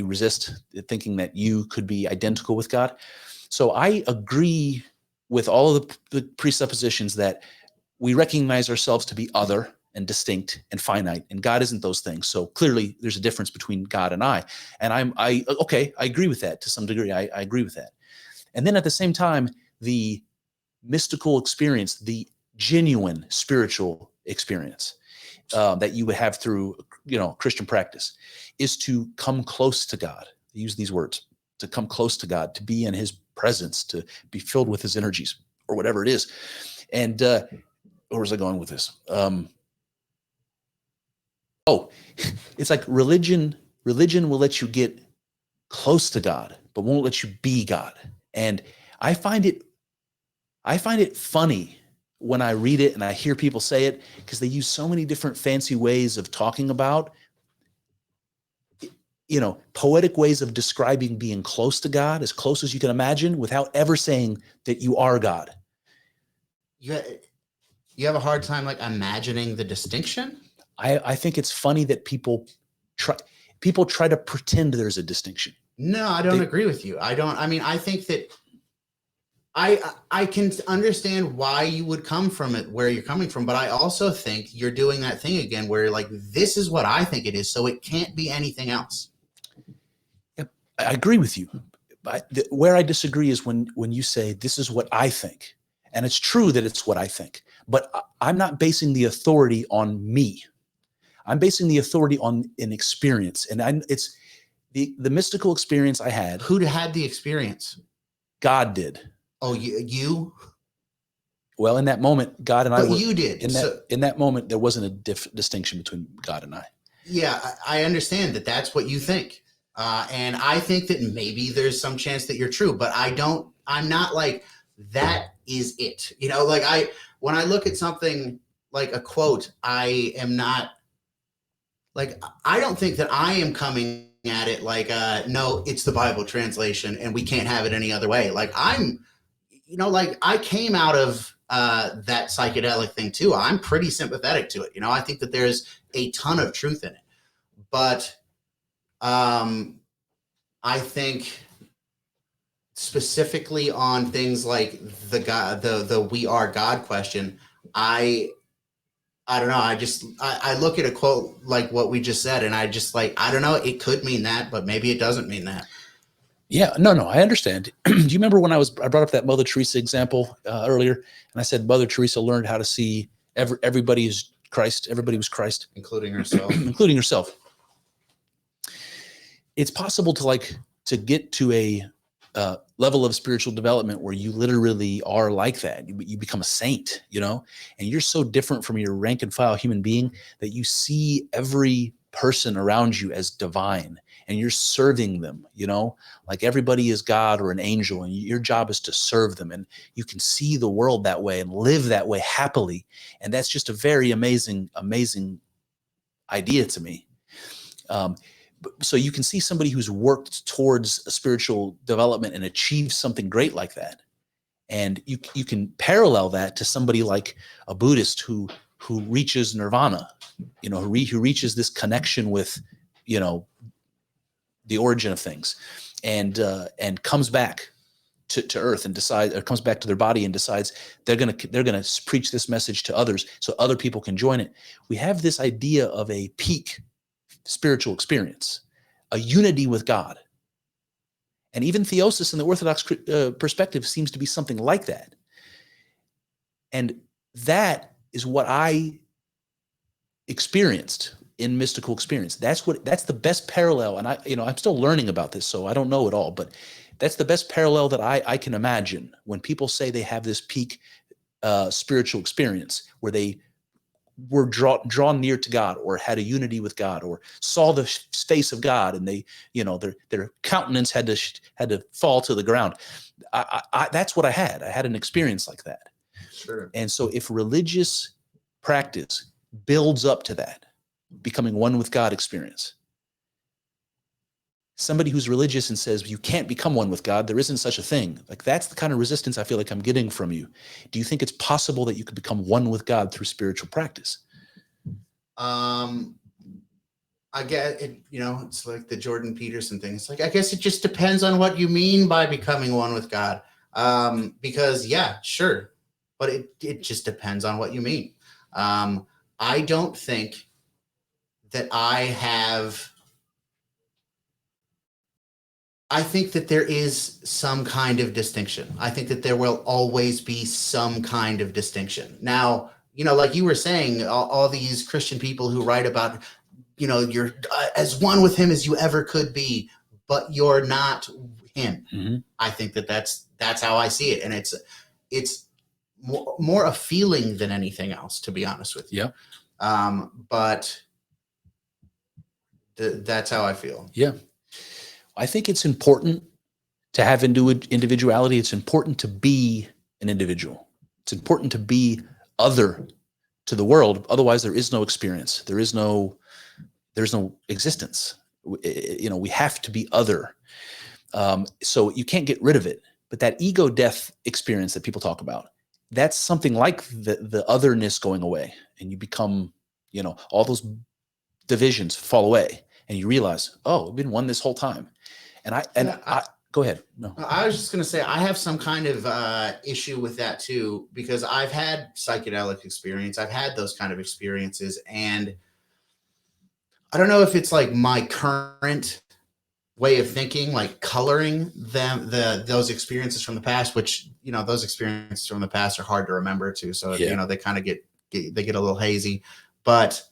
resist, thinking that you could be identical with God. So I agree with all of the presuppositions that we recognize ourselves to be other and distinct and finite, and God isn't those things. So clearly there's a difference between God and I. And I agree with that to some degree. I agree with that. And then at the same time, the mystical experience, the genuine spiritual experience that you would have through, Christian practice, is to come close to God. Use these words, to come close to God, to be in his presence, to be filled with his energies or whatever it is. And where was I going with this? It's like religion will let you get close to God, but won't let you be God. And I find it funny when I read it and I hear people say it, because they use so many different fancy ways of talking about, poetic ways of describing being close to God, as close as you can imagine, without ever saying that you are God. You have a hard time imagining the distinction? I think it's funny that people try to pretend there's a distinction. No, I don't agree with you. I think that I can understand why you would come from it, where you're coming from, but I also think you're doing that thing again where you're this is what I think it is, so it can't be anything else. I agree with you. Where I disagree is when you say this is what I think. And it's true that it's what I think, but I'm not basing the authority on me. I'm basing the authority on an experience. And it's the mystical experience I had. Who had the experience? God did. Oh, you? Well, in that moment, God and I were. You did. In that moment, there wasn't a distinction between God and I. Yeah, I understand that that's what you think. And I think that maybe there's some chance that you're true, but I'm not that is it. When I look at something like a quote, I am not I don't think that I am coming at it no, it's the Bible translation and we can't have it any other way. I came out of that psychedelic thing too. I'm pretty sympathetic to it. I think that there's a ton of truth in it, but I think specifically on things like the we are God question, I don't know. I look at a quote like what we just said, and I just I don't know. It could mean that, but maybe it doesn't mean that. Yeah, no, I understand. Do you remember when I brought up that Mother Teresa example earlier, and I said Mother Teresa learned how to see everybody is Christ. Everybody was Christ, including herself. Including herself. It's possible to get to a level of spiritual development where you literally are like that. You become a saint, and you're so different from your rank and file human being that you see every person around you as divine, and you're serving them, everybody is God or an angel, and your job is to serve them. And you can see the world that way and live that way happily. And that's just a very amazing, amazing idea to me. So you can see somebody who's worked towards a spiritual development and achieved something great like that. And you can parallel that to somebody like a Buddhist who reaches nirvana, who reaches this connection with, the origin of things, and comes back to earth and decide, or comes back to their body and decides they're gonna preach this message to others so other people can join it. We have this idea of a peak spiritual experience, a unity with God. And even theosis in the Orthodox perspective seems to be something like that. And that is what I experienced in mystical experience. That's the best parallel. And I'm still learning about this, so I don't know it all, but that's the best parallel that I can imagine when people say they have this peak spiritual experience where they were drawn near to God, or had a unity with God, or saw the face of God, and they, their countenance had to fall to the ground. That's what I had. I had an experience like that. Sure. And so if religious practice builds up to that, becoming one with God experience, somebody who's religious and says, you can't become one with God, there isn't such a thing. Like, that's the kind of resistance I feel like I'm getting from you. Do you think it's possible that you could become one with God through spiritual practice? I get it, it's like the Jordan Peterson thing. It's like, I guess it just depends on what you mean by becoming one with God. Because yeah, sure. But it just depends on what you mean. I don't think that I think that there is some kind of distinction. I think that there will always be some kind of distinction. Now, like you were saying, all these Christian people who write about, you're as one with him as you ever could be, but you're not him. Mm-hmm. I think that's how I see it. And it's more a feeling than anything else, to be honest with you. Yeah. But that's how I feel. Yeah. I think it's important to have individuality. It's important to be an individual. It's important to be other to the world. Otherwise, there is no experience. There's no existence. We have to be other. So you can't get rid of it. But that ego death experience that people talk about, that's something like the otherness going away, and you become, all those divisions fall away, and you realize, oh, I've been one this whole time. And I go ahead. No, I was just going to say, I have some kind of issue with that too, because I've had psychedelic experience. I've had those kind of experiences, and I don't know if it's like my current way of thinking, like coloring those experiences from the past, which, those experiences from the past are hard to remember too. So, yeah. They kind of get a little hazy, but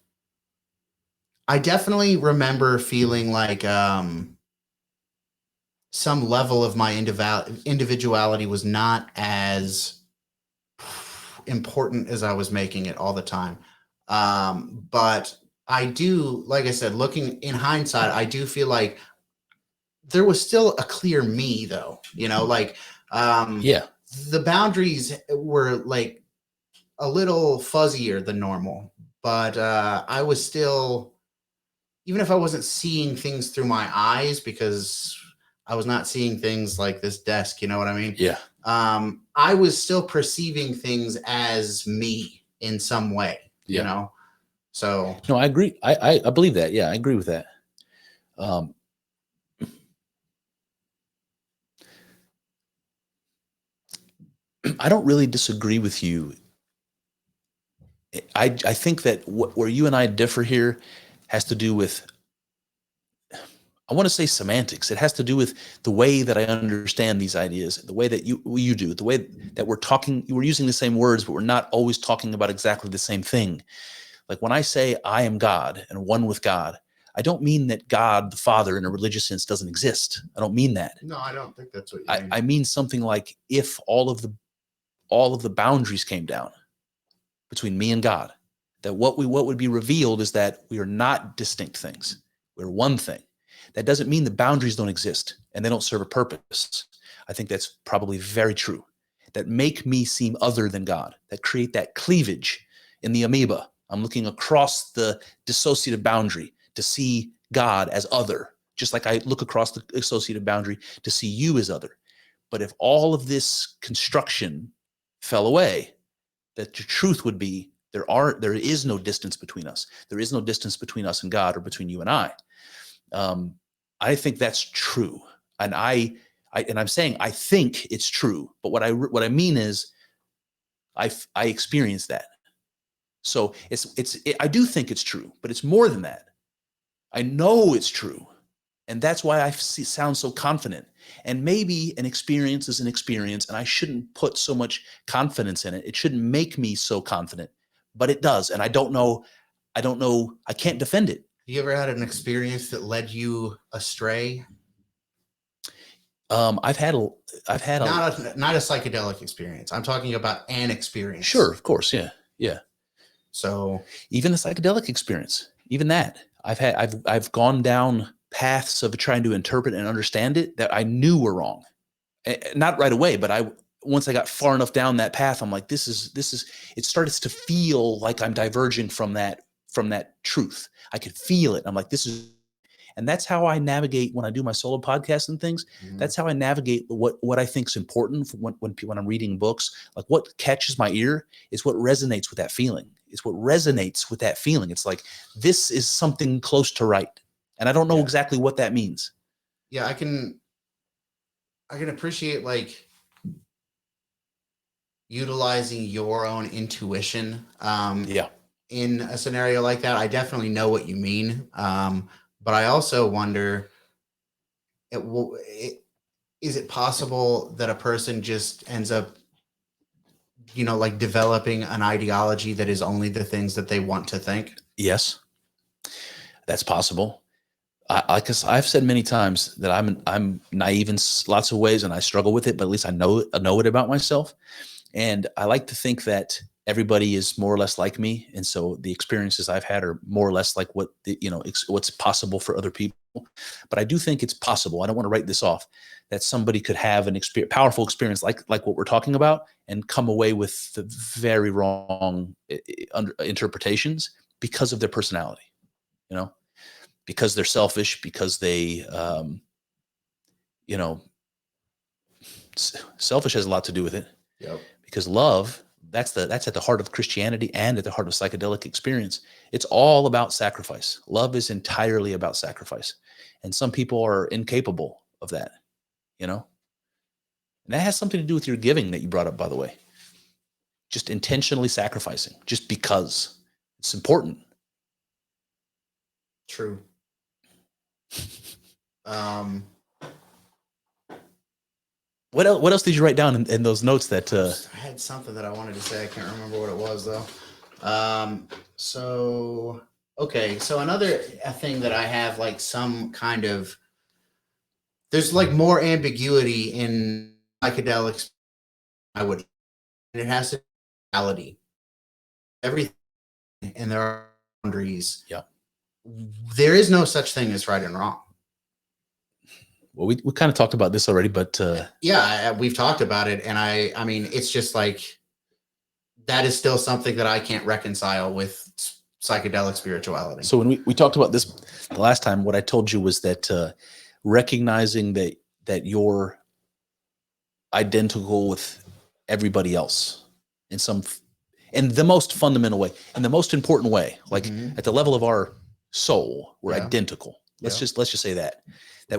I definitely remember feeling like, some level of my individuality was not as important as I was making it all the time. But I do, like I said, looking in hindsight, I do feel like there was still a clear me, though, Yeah. The boundaries were like a little fuzzier than normal, but I was still, even if I wasn't seeing things through my eyes, because I was not seeing things like this desk, you know what I mean? Yeah. I was still perceiving things as me in some way, So No, I agree. I believe that. Yeah, I agree with that. I don't really disagree with you. I think that where you and I differ here has to do with, I want to say semantics. It has to do with the way that I understand these ideas, the way that you do, the way that we're using the same words, but we're not always talking about exactly the same thing. Like when I say I am God and one with God, I don't mean that God, the Father, in a religious sense doesn't exist. I don't mean that. No, I don't think that's what you mean. I mean something like, if all of the boundaries came down between me and God, that what would be revealed is that we are not distinct things. We're one thing. That doesn't mean the boundaries don't exist and they don't serve a purpose. I think that's probably very true. That make me seem other than God, that create that cleavage in the amoeba. I'm looking across the dissociative boundary to see God as other, just like I look across the associative boundary to see you as other. But if all of this construction fell away, that the truth would be there is no distance between us. There is no distance between us and God, or between you and I. I think that's true. And I I'm saying I think it's true, but what I mean is I experienced that. So I do think it's true, but it's more than that. I know it's true. And that's why I sound so confident. And maybe an experience is an experience, and I shouldn't put so much confidence in it. It shouldn't make me so confident, but it does. And I don't know. I can't defend it. You ever had an experience that led you astray? I've had a not a psychedelic experience. I'm talking about an experience. Sure, of course, yeah. So even the psychedelic experience, even that I've gone down paths of trying to interpret and understand it that I knew were wrong. Not right away, but once I got far enough down that path, I'm like, this is. It starts to feel like I'm diverging from that truth. I could feel it. I'm like, this is. And that's how I navigate when I do my solo podcasts and things. Mm-hmm. That's how I navigate what I think is important for when I'm reading books. Like what catches my ear is what resonates with that feeling. It's what resonates with that feeling. It's like, this is something close to right. And I don't know exactly what that means. Yeah, I can appreciate like utilizing your own intuition in a scenario like that. I definitely know what you mean. But I also wonder, is it possible that a person just ends up, like developing an ideology that is only the things that they want to think? Yes, that's possible. Because I've said many times that I'm naive in lots of ways, and I struggle with it. But at least I know it about myself, and I like to think that everybody is more or less like me, and so the experiences I've had are more or less like what's possible for other people. But I do think it's possible. I don't want to write this off, that somebody could have an powerful experience like what we're talking about, and come away with the very wrong interpretations because of their personality. Because they're selfish, because they, selfish has a lot to do with it. Yep. Because love, that's at the heart of Christianity and at the heart of psychedelic experience. It's all about sacrifice. Love is entirely about sacrifice. And some people are incapable of that, And that has something to do with your giving that you brought up, by the way. Just intentionally sacrificing, just because it's important. True. What else did you write down in those notes that I had something that I wanted to say. I can't remember what it was though. So another thing that I have like some kind of, there's like more ambiguity in psychedelics. And it has to be reality. Everything, and there are boundaries. Yeah. There is no such thing as right and wrong. Well, we kind of talked about this already, but we've talked about it, and I mean, it's just like that is still something that I can't reconcile with psychedelic spirituality. So when we talked about this the last time, what I told you was that recognizing that you're identical with everybody else in the most fundamental way, in the most important way, like at the level of our soul, we're identical. Let's just say that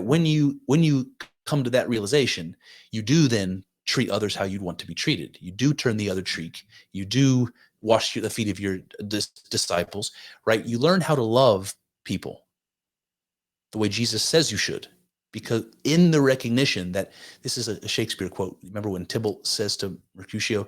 when you come to that realization, you do then treat others how you'd want to be treated. You do turn the other cheek. You do wash the feet of your disciples, right? You learn how to love people the way Jesus says you should, because in the recognition that this is a Shakespeare quote. Remember when Tybalt says to Mercutio,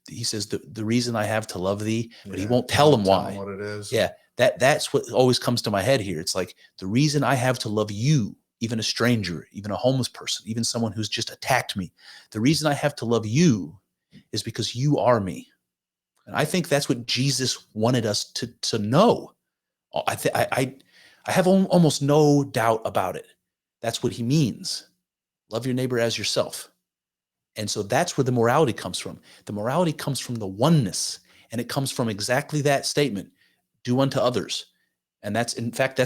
he says, the reason I have to love thee, but he won't tell him why. What it is. Yeah. That's what always comes to my head here. It's like, the reason I have to love you, even a stranger, even a homeless person, even someone who's just attacked me, the reason I have to love you is because you are me. And I think that's what Jesus wanted us to know. I have almost no doubt about it. That's what he means. Love your neighbor as yourself. And so that's where the morality comes from. The morality comes from the oneness, and it comes from exactly that statement. Do unto others. And that's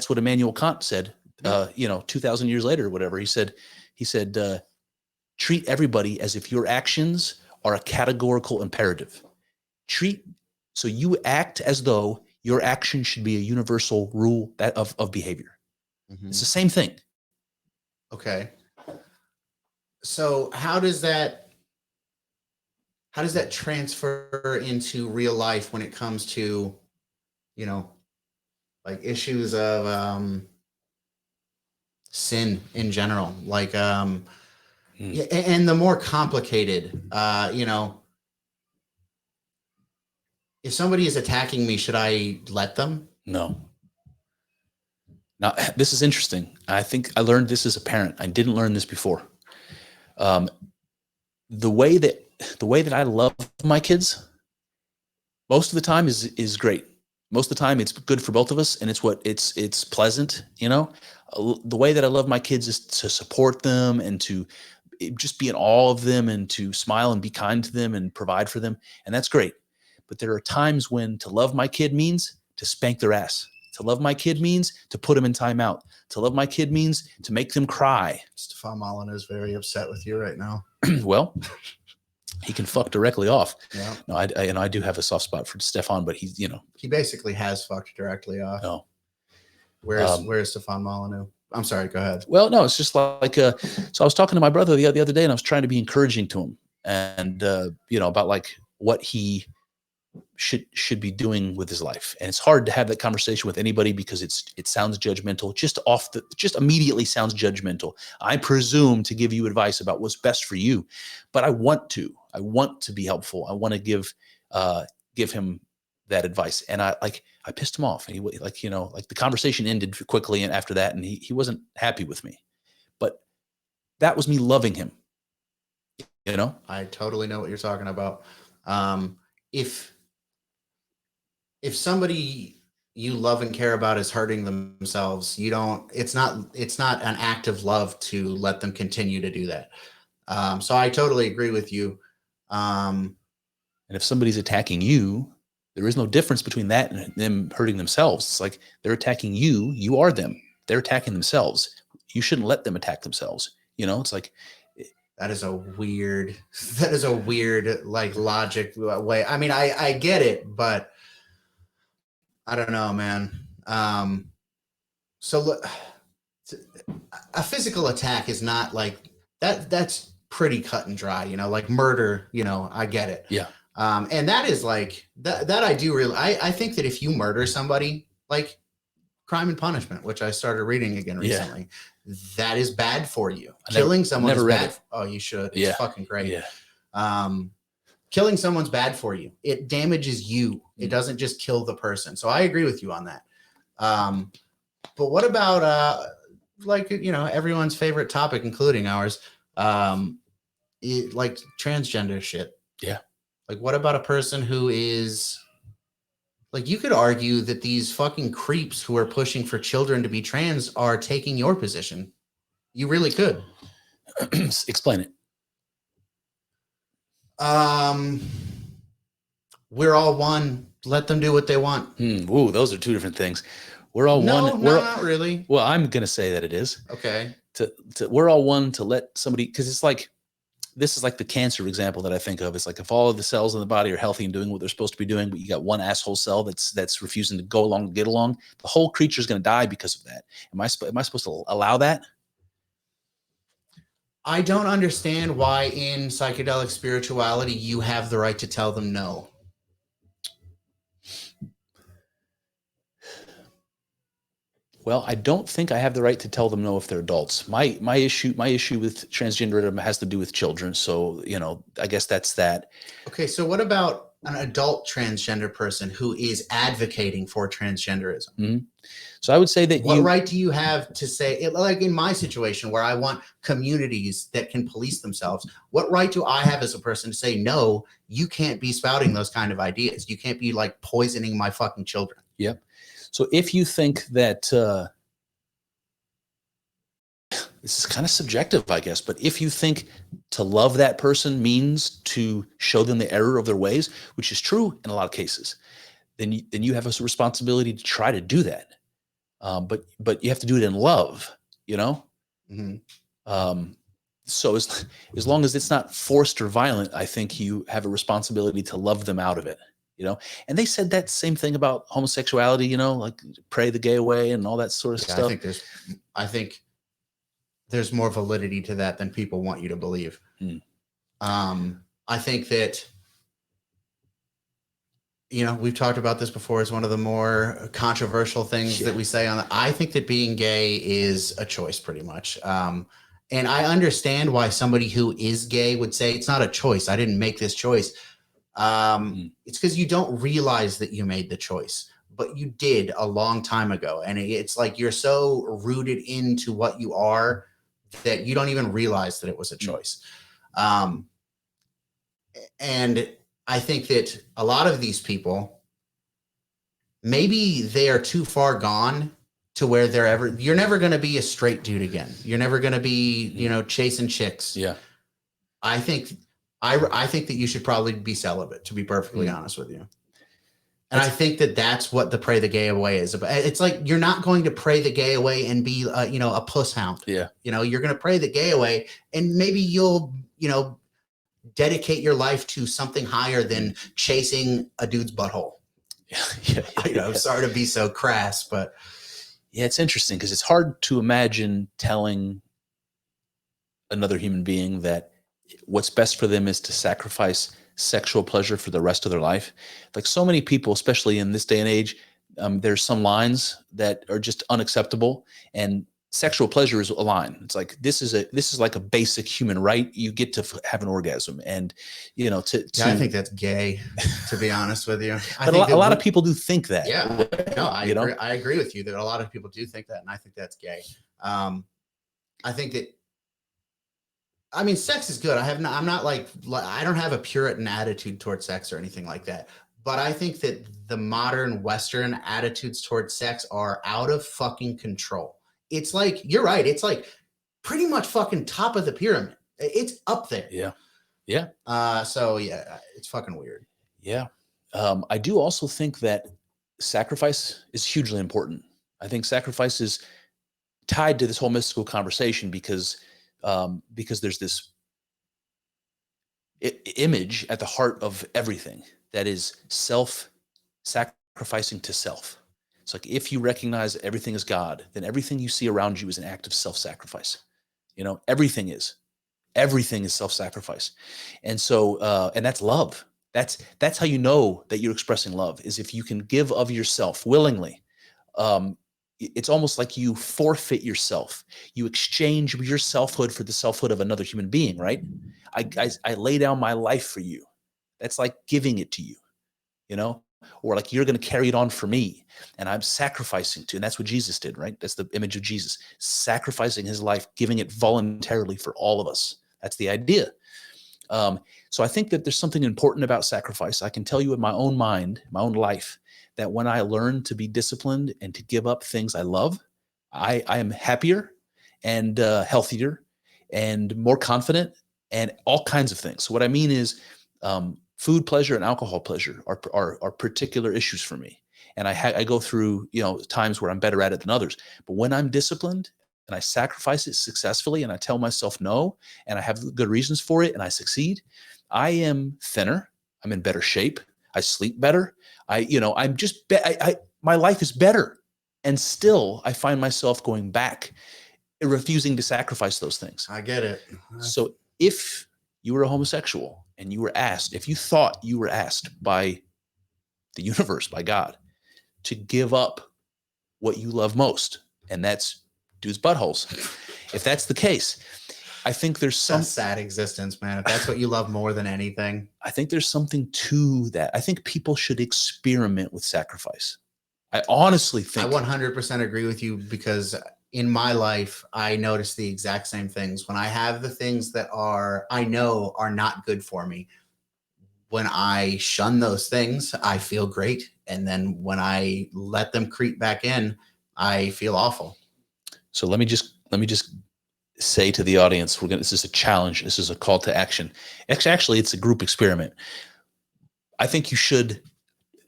what Immanuel Kant said, 2,000 years later or whatever. He said, treat everybody as if your actions are a categorical imperative. So you act as though your action should be a universal rule of behavior. Mm-hmm. It's the same thing. Okay. So how does that transfer into real life when it comes to, you know, like issues of sin in general? Like yeah, and the more complicated, you know, if somebody is attacking me, should I let them? No. Now, this is interesting. I think I learned this as a parent. I didn't learn this before. The way that I love my kids, most of the time is great. Most of the time, it's good for both of us, and it's pleasant. You know, the way that I love my kids is to support them and to just be in awe of them and to smile and be kind to them and provide for them, and that's great. But there are times when to love my kid means to spank their ass. To love my kid means to put them in timeout. To love my kid means to make them cry. Stefan Molyneux is very upset with you right now. Well, he can fuck directly off. Yeah. No, I do have a soft spot for Stefan, but he's, you know. He basically has fucked directly off. No. Where's Stefan Molyneux? I'm sorry, go ahead. Well, no, it's just like, so I was talking to my brother the other day, and I was trying to be encouraging to him and, you know, about like what he should be doing with his life. And it's hard to have that conversation with anybody because it sounds judgmental, just immediately sounds judgmental. I presume to give you advice about what's best for you, but I want to be helpful. I want to give him that advice. And I pissed him off. And he, like, you know, like the conversation ended quickly. And after that, and he wasn't happy with me, but that was me loving him. You know, I totally know what you're talking about. If somebody you love and care about is hurting themselves, it's not an act of love to let them continue to do that. So I totally agree with you. And if somebody's attacking you, there is no difference between that and them hurting themselves. It's like they're attacking you. You are them. They're attacking themselves. You shouldn't let them attack themselves. You know, it's like, that is a weird like logic way. I mean, I get it, but I don't know, man. So look, a physical attack is not like that. That's pretty cut and dry, you know, like murder, you know, I get it. Yeah. And that is like that I do really, I think that if you murder somebody, like Crime and Punishment, which I started reading again recently, that is bad for you. Killing someone is bad. Oh, you should. It's fucking great. Yeah. Killing someone's bad for you. It damages you. It doesn't just kill the person. So I agree with you on that. But what about like, you know, everyone's favorite topic, including ours, like transgender shit? Yeah. Like, what about a person who is like, you could argue that these fucking creeps who are pushing for children to be trans are taking your position. You really could. Explain it. We're all one. Let them do what they want. Ooh, those are two different things. We're all one. No, not really. Well, I'm going to say that it is. Okay. We're all one to let somebody, because it's like, this is like the cancer example that I think of. It's like if all of the cells in the body are healthy and doing what they're supposed to be doing, but you got one asshole cell that's refusing to go along, get along, the whole creature is going to die because of that. Am I supposed to allow that? I don't understand why in psychedelic spirituality you have the right to tell them no. Well, I don't think I have the right to tell them no if they're adults. My issue with transgenderism has to do with children. So, you know, I guess that's that. Okay, so what about an adult transgender person who is advocating for transgenderism? Mm-hmm. So I would say that what right do you have to say, like in my situation where I want communities that can police themselves, what right do I have as a person to say, no, you can't be spouting those kind of ideas. You can't be like poisoning my fucking children. Yep. So if you think that, this is kind of subjective, I guess, but if you think to love that person means to show them the error of their ways, which is true in a lot of cases, then you have a responsibility to try to do that. But you have to do it in love, you know? Mm-hmm. So as long as it's not forced or violent, I think you have a responsibility to love them out of it. You know, and they said that same thing about homosexuality, you know, like pray the gay away and all that sort of stuff. I think there's more validity to that than people want you to believe. Mm. I think that, you know, we've talked about this before as one of the more controversial things that we say on the, I think that being gay is a choice pretty much. And I understand why somebody who is gay would say it's not a choice. I didn't make this choice. It's because you don't realize that you made the choice, but you did a long time ago. And it's like you're so rooted into what you are that you don't even realize that it was a choice. And I think that a lot of these people, maybe they are too far gone to where you're never going to be a straight dude again. You're never going to be, you know, chasing chicks. Yeah. I think that you should probably be celibate, to be perfectly honest with you. And I think that that's what the pray the gay away is about. It's like, you're not going to pray the gay away and be, you know, a puss hound. Yeah. You know, you're going to pray the gay away, and maybe you'll, you know, dedicate your life to something higher than chasing a dude's butthole. Yeah. I know, sorry to be so crass, but yeah, it's interesting because it's hard to imagine telling another human being that what's best for them is to sacrifice sexual pleasure for the rest of their life. Like so many people, especially in this day and age, there's some lines that are just unacceptable, and sexual pleasure is a line. It's like, this is like a basic human right. You get to have an orgasm, and you know, I think that's gay, to be honest with you. But a lot of people do think that. Yeah, no, I agree with you that a lot of people do think that, and I think that's gay. I think that, I mean, sex is good. I'm not like, I don't have a Puritan attitude towards sex or anything like that. But I think that the modern Western attitudes towards sex are out of fucking control. It's like, you're right. It's like pretty much fucking top of the pyramid. It's up there. Yeah. Yeah. So yeah, it's fucking weird. Yeah. I do also think that sacrifice is hugely important. I think sacrifice is tied to this whole mystical conversation because there's this image at the heart of everything that is self-sacrificing to self. It's like, if you recognize everything is God, then everything you see around you is an act of self-sacrifice. You know, everything is self-sacrifice. And so, and that's love. That's how you know that you're expressing love, is if you can give of yourself willingly. It's almost like you forfeit yourself. You exchange your selfhood for the selfhood of another human being, right? I lay down my life for you. That's like giving it to you, you know? Or like, you're going to carry it on for me, and I'm sacrificing to. And that's what Jesus did, right? That's the image of Jesus, sacrificing his life, giving it voluntarily for all of us. That's the idea. So I think that there's something important about sacrifice. I can tell you in my own mind, my own life, that when I learn to be disciplined and to give up things I love, I am happier and healthier and more confident and all kinds of things. So what I mean is, food pleasure and alcohol pleasure are particular issues for me. And I go through, you know, times where I'm better at it than others. But when I'm disciplined and I sacrifice it successfully, and I tell myself no, and I have good reasons for it, and I succeed, I am thinner. I'm in better shape. I sleep better. I'm just, my life is better. And still I find myself going back and refusing to sacrifice those things. I get it. So if you were a homosexual and you were asked, if you thought you were asked by the universe, by God, to give up what you love most, and that's dudes' buttholes, if that's the case, I think there's some sad existence, man. If that's what you love more than anything, I think there's something to that. I think people should experiment with sacrifice. I honestly think I 100% agree with you, because in my life, I notice the exact same things. When I have the things that I know are not good for me, when I shun those things, I feel great. And then when I let them creep back in, I feel awful. So let me just say to the audience, this is a challenge. This is a call to action. Actually, it's a group experiment. I think you should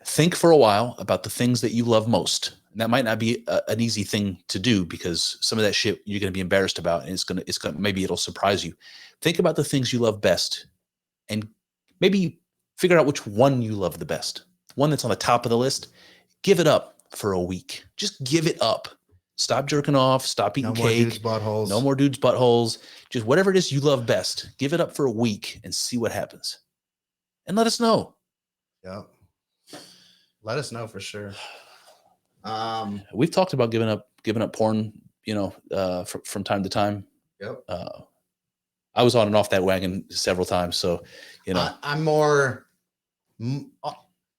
think for a while about the things that you love most. And that might not be an easy thing to do, because some of that shit you're going to be embarrassed about, and it's going to, maybe it'll surprise you. Think about the things you love best, and maybe figure out which one you love the best. One that's on the top of the list. Give it up for a week. Just give it up. Stop jerking off. Stop eating No more dudes' cake. buttholes. No more dudes' buttholes. Just whatever it is you love best. Give it up for a week and see what happens. And let us know. Yep. Let us know for sure. We've talked about giving up porn, from time to time. Yep. I was on and off that wagon several times. So, I'm more,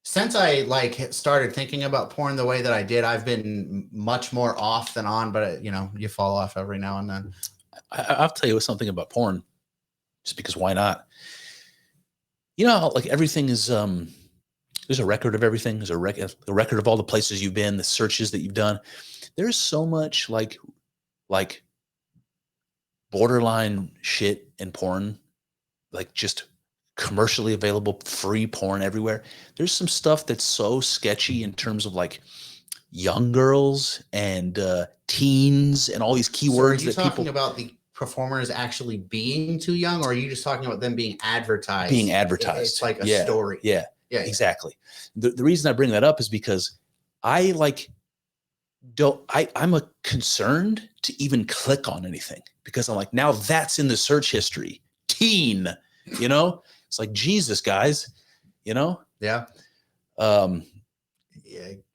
since I like started thinking about porn the way that I did, I've been much more off than on, but you fall off every now and then. I'll tell you something about porn, just because why not? Like everything is, there's a record of everything. There's a record of all the places you've been, the searches that you've done. There's so much like borderline shit in porn, like just commercially available free porn everywhere. There's some stuff that's so sketchy in terms of like young girls and teens and all these keywords. So are you talking about the performers actually being too young, or are you just talking about them being advertised? Being advertised. It's like a story. Yeah, exactly. The reason I bring that up is because I'm concerned to even click on anything, because I'm like, now that's in the search history. Teen, it's like, Jesus, guys, Yeah. Yeah,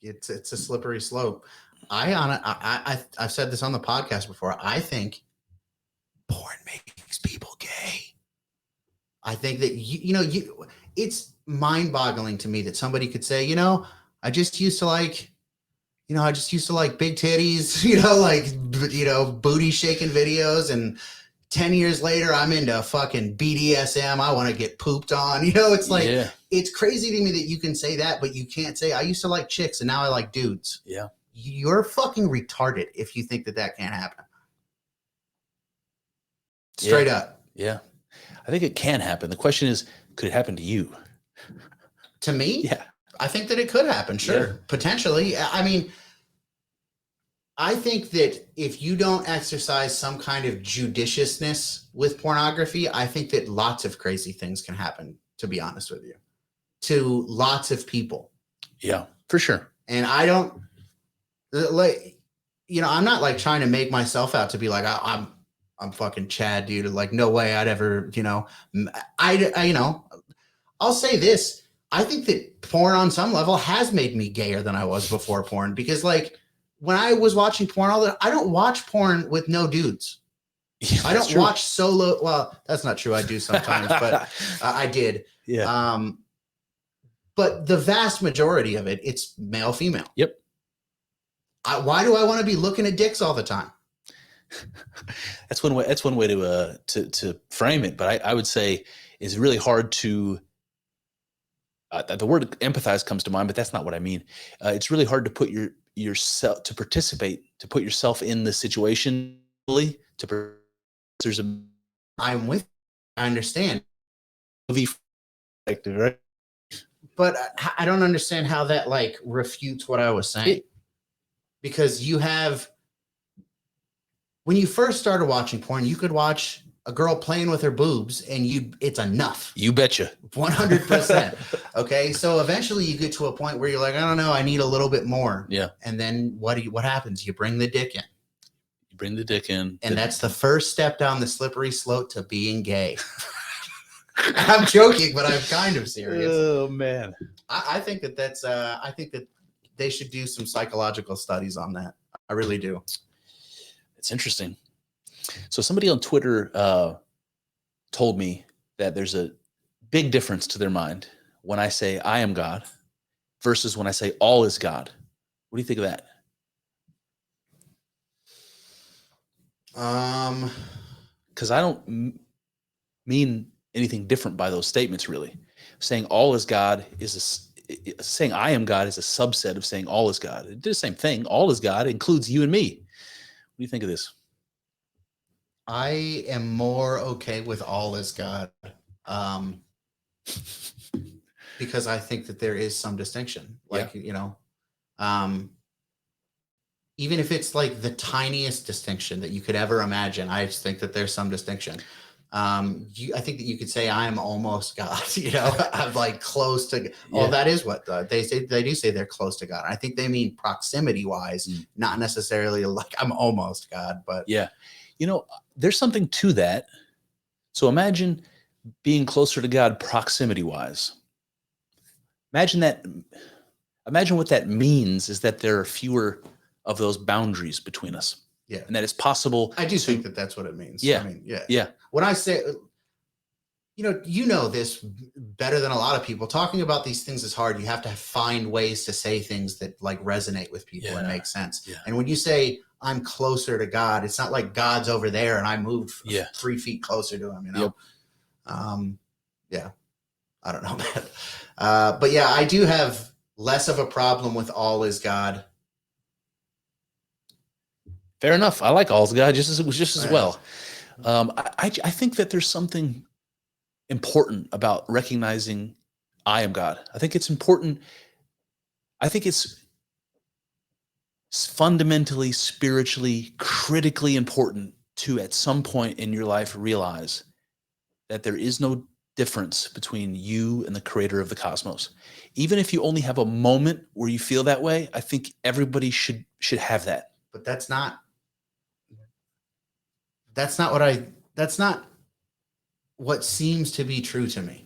it's a slippery slope. I've said this on the podcast before. I think porn makes people gay. I think that it's mind-boggling to me that somebody could say, I just used to like big titties, booty shaking videos, and 10 years later I'm into fucking BDSM. I want to get pooped on. It's like, It's crazy to me that you can say that, but you can't say I used to like chicks and now I like dudes. Yeah. You're fucking retarded if you think that can't happen. Straight up. Yeah. I think it can happen. The question is, could it happen to you? To me? Yeah. I think that it could happen. Sure. Yeah. Potentially. I mean, I think that if you don't exercise some kind of judiciousness with pornography, I think that lots of crazy things can happen, to be honest with you, to lots of people. Yeah, for sure. And I don't I'm not like trying to make myself out to be like, I'm fucking Chad, dude. Like, no way I'd ever, I'll say this. I think that porn on some level has made me gayer than I was before porn, because like when I was watching porn, I don't watch porn with no dudes. Yeah, I don't watch solo. Well, that's not true. I do sometimes, but I did. Yeah. But the vast majority of it, it's male, female. Yep. Why do I want to be looking at dicks all the time? That's one way. That's one way to frame it. But I would say it's really hard to. The word empathize comes to mind, but that's not what I mean. It's really hard to put yourself to participate, to put yourself in the situation. I'm with. I understand. Right? But I don't understand how that like refutes what I was saying. Because when you first started watching porn, you could watch a girl playing with her boobs and it's enough. You betcha. 100%. Okay. So eventually you get to a point where you're like, I don't know, I need a little bit more. Yeah. And then what happens? You bring the dick in. And that's the first step down the slippery slope to being gay. I'm joking, but I'm kind of serious. Oh man. I think that's I think that they should do some psychological studies on that. I really do. It's interesting. So somebody on Twitter told me that there's a big difference to their mind when I say I am God versus when I say all is God. What do you think of that? Because I don't mean anything different by those statements, really. Saying all is God saying I am God is a subset of saying all is God. It did the same thing. All is God includes you and me. What do you think of this? I am more okay with all is God, because I think that there is some distinction. Like, even if it's like the tiniest distinction that you could ever imagine, I just think that there's some distinction. I think that you could say I'm almost God. I'm like close to. Yeah. Well, that is what they say. They do say they're close to God. I think they mean proximity wise, not necessarily like I'm almost God. But yeah, there's something to that. So imagine being closer to God proximity wise. Imagine what that means is that there are fewer of those boundaries between us. Yeah. And that it's possible. I do think that that's what it means. Yeah. I mean, yeah. Yeah. When I say, you know this better than a lot of people. Talking about these things is hard. You have to find ways to say things that like resonate with people and make sense. Yeah. And when you say I'm closer to God, it's not like God's over there and I moved 3 feet closer to him, Yep. Yeah. I don't know, man. But yeah, I do have less of a problem with all is God. Fair enough. I like all's God just as well. I think that there's something important about recognizing I am God. I think it's important. I think it's fundamentally, spiritually, critically important to at some point in your life realize that there is no difference between you and the creator of the cosmos. Even if you only have a moment where you feel that way, I think everybody should have that. But that's not what seems to be true to me.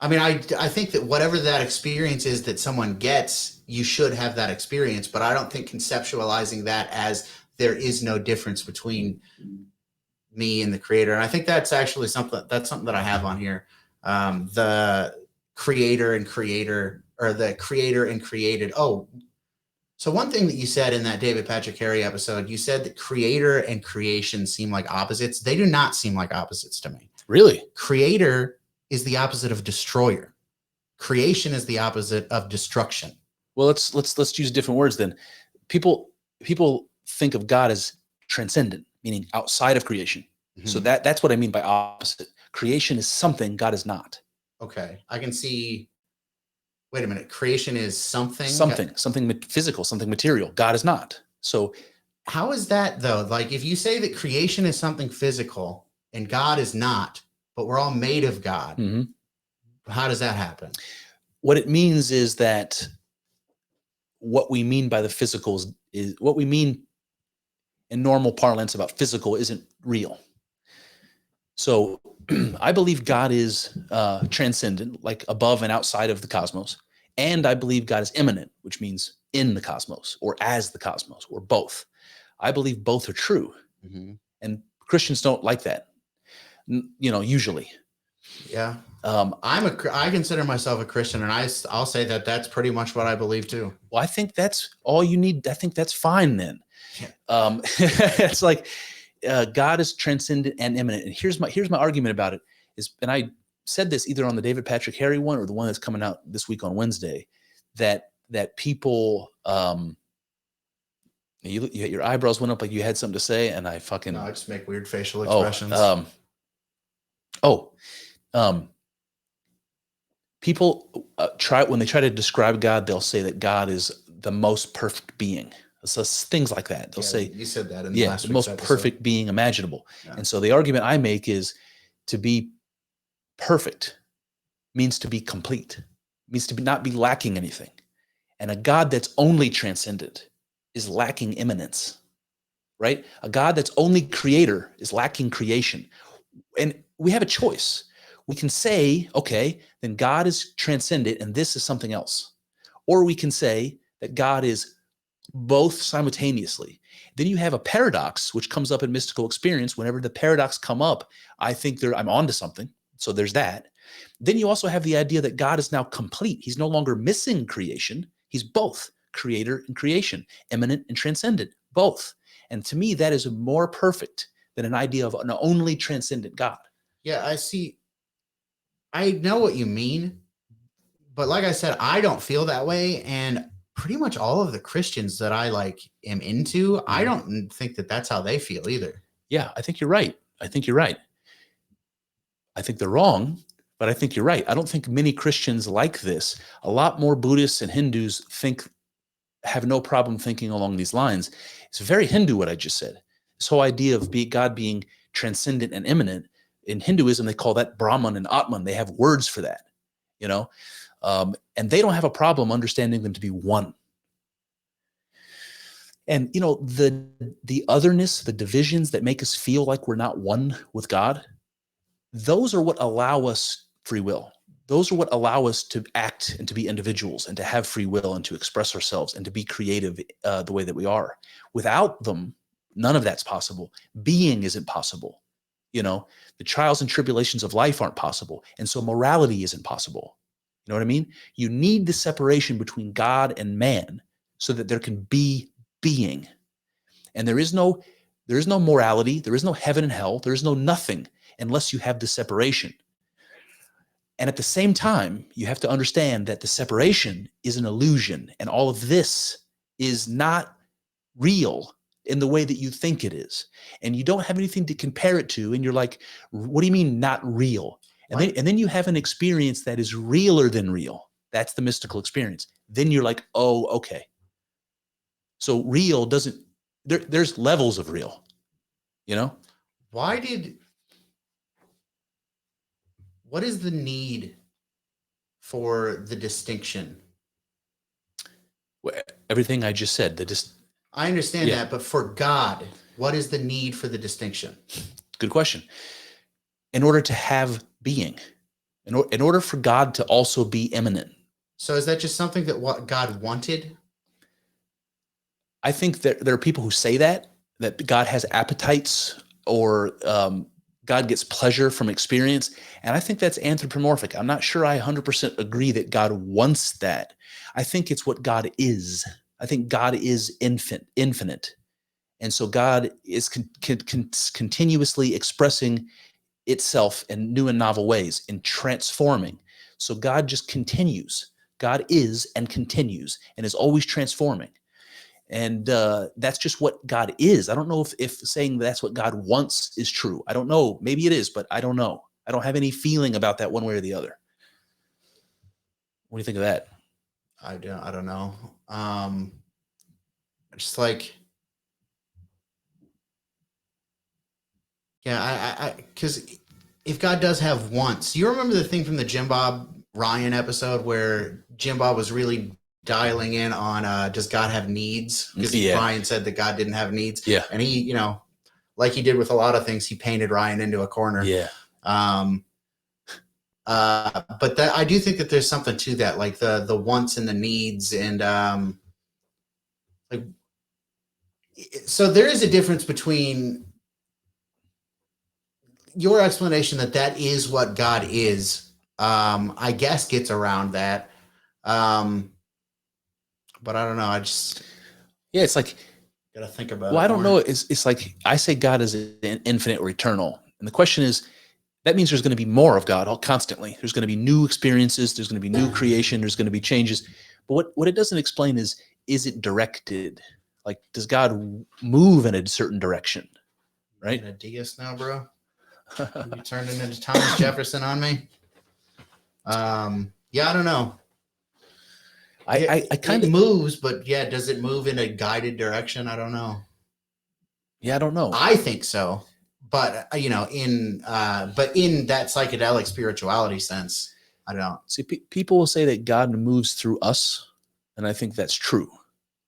I mean, I think that whatever that experience is that someone gets, you should have that experience, but I don't think conceptualizing that as there is no difference between me and the creator. And I think that's actually something that I have on here. The creator and creator, or the creator and created. Oh, so one thing that you said in that David Patrick Harry episode, you said that creator and creation seem like opposites. They do not seem like opposites to me. Really? Creator is the opposite of destroyer. Creation is the opposite of destruction. Well, let's use different words then. People think of God as transcendent, meaning outside of creation. Mm-hmm. So that's what I mean by opposite. Creation is something, God is not. Okay. I can see. Wait a minute. Creation is something physical, something material. God is not. So how is that though? Like if you say that creation is something physical and God is not, but we're all made of God. Mm-hmm. How does that happen? What it means is that what we mean by the physical is what we mean in normal parlance about physical isn't real. So I believe God is transcendent, like above and outside of the cosmos. And I believe God is immanent, which means in the cosmos or as the cosmos or both. I believe both are true. Mm-hmm. And Christians don't like that, usually. Yeah. I consider myself a Christian, and I'll say that that's pretty much what I believe too. Well, I think that's all you need. I think that's fine then. Yeah. It's like God is transcendent and immanent. And here's my argument about it is, and I said this either on the David Patrick Harry one or the one that's coming out this week on Wednesday, that people, your eyebrows went up like you had something to say, and I just make weird facial expressions. People when they try to describe God, they'll say that God is the most perfect being. So things like that. They'll say you said that in the last the most episode. Perfect being imaginable. Yeah. And so the argument I make is to be perfect means to be complete, means to not be lacking anything. And a God that's only transcendent is lacking immanence, right? A God that's only creator is lacking creation. And we have a choice. We can say, okay, then God is transcendent and this is something else. Or we can say that God is both simultaneously. Then you have a paradox, which comes up in mystical experience. Whenever the paradox come up, I think I'm onto something. So there's that. Then you also have the idea that God is now complete. He's no longer missing creation. He's both creator and creation, immanent and transcendent, both. And to me, that is more perfect than an idea of an only transcendent God. Yeah, I see. I know what you mean, but like I said, I don't feel that way. And pretty much all of the Christians that I am into, I don't think that that's how they feel either. Yeah, I think you're right. I think they're wrong, but I think you're right. I don't think many Christians like this. A lot more Buddhists and Hindus have no problem thinking along these lines. It's very Hindu what I just said. This whole idea of God being transcendent and immanent in Hinduism, they call that Brahman and Atman. They have words for that, and they don't have a problem understanding them to be one. And, the otherness, the divisions that make us feel like we're not one with God, those are what allow us free will. Those are what allow us to act and to be individuals and to have free will and to express ourselves and to be creative the way that we are. Without them, none of that's possible. Being isn't possible. The trials and tribulations of life aren't possible. And so morality isn't possible. You know what I mean? You need the separation between God and man so that there can be being. And there is no morality, there is no heaven and hell, there is no nothing unless you have the separation. And at the same time, you have to understand that the separation is an illusion, and all of this is not real in the way that you think it is. And you don't have anything to compare it to, and you're like, what do you mean not real? And then you have an experience that is realer than real. That's the mystical experience. Then you're like, oh, okay. So real doesn't, there's levels of real, What is the need for the distinction? Everything I just said, I understand that, but for God, what is the need for the distinction? Good question. In order to have being, in order for God to also be immanent. So is that just something that what God wanted? I think that there are people who say that God has appetites or God gets pleasure from experience. And I think that's anthropomorphic. I'm not sure I 100% agree that God wants that. I think it's what God is. I think God is infinite. And so God is continuously expressing itself in new and novel ways, in transforming. So God just continues. God is and continues and is always transforming. And that's just what God is. I don't know if saying that's what God wants is true. I don't know. Maybe it is, but I don't know. I don't have any feeling about that one way or the other. What do you think of that? I don't know. Just like, yeah, because if God does have wants, you remember the thing from the Jim Bob Ryan episode where Jim Bob was really dialing in on does God have needs? Because Ryan said that God didn't have needs. Yeah. And he, like he did with a lot of things, he painted Ryan into a corner. Yeah. But that I do think that there's something to that, like the wants and the needs, and like, so there is a difference between your explanation that is what God is. I guess gets around that. But I don't know. It's like, gotta think about it. Well, I don't know. It's like I say God is infinite or eternal. And the question is, that means there's going to be more of God constantly. There's going to be new experiences. There's going to be new creation. There's going to be changes. But what it doesn't explain is it directed? Like, does God move in a certain direction? Right? A deist now, bro. You turned into Thomas Jefferson on me. Yeah, I don't know. I kind of moves, but does it move in a guided direction? I don't know. Yeah, I don't know. I think so, but in that psychedelic spirituality sense, I don't see. People will say that God moves through us, and I think that's true.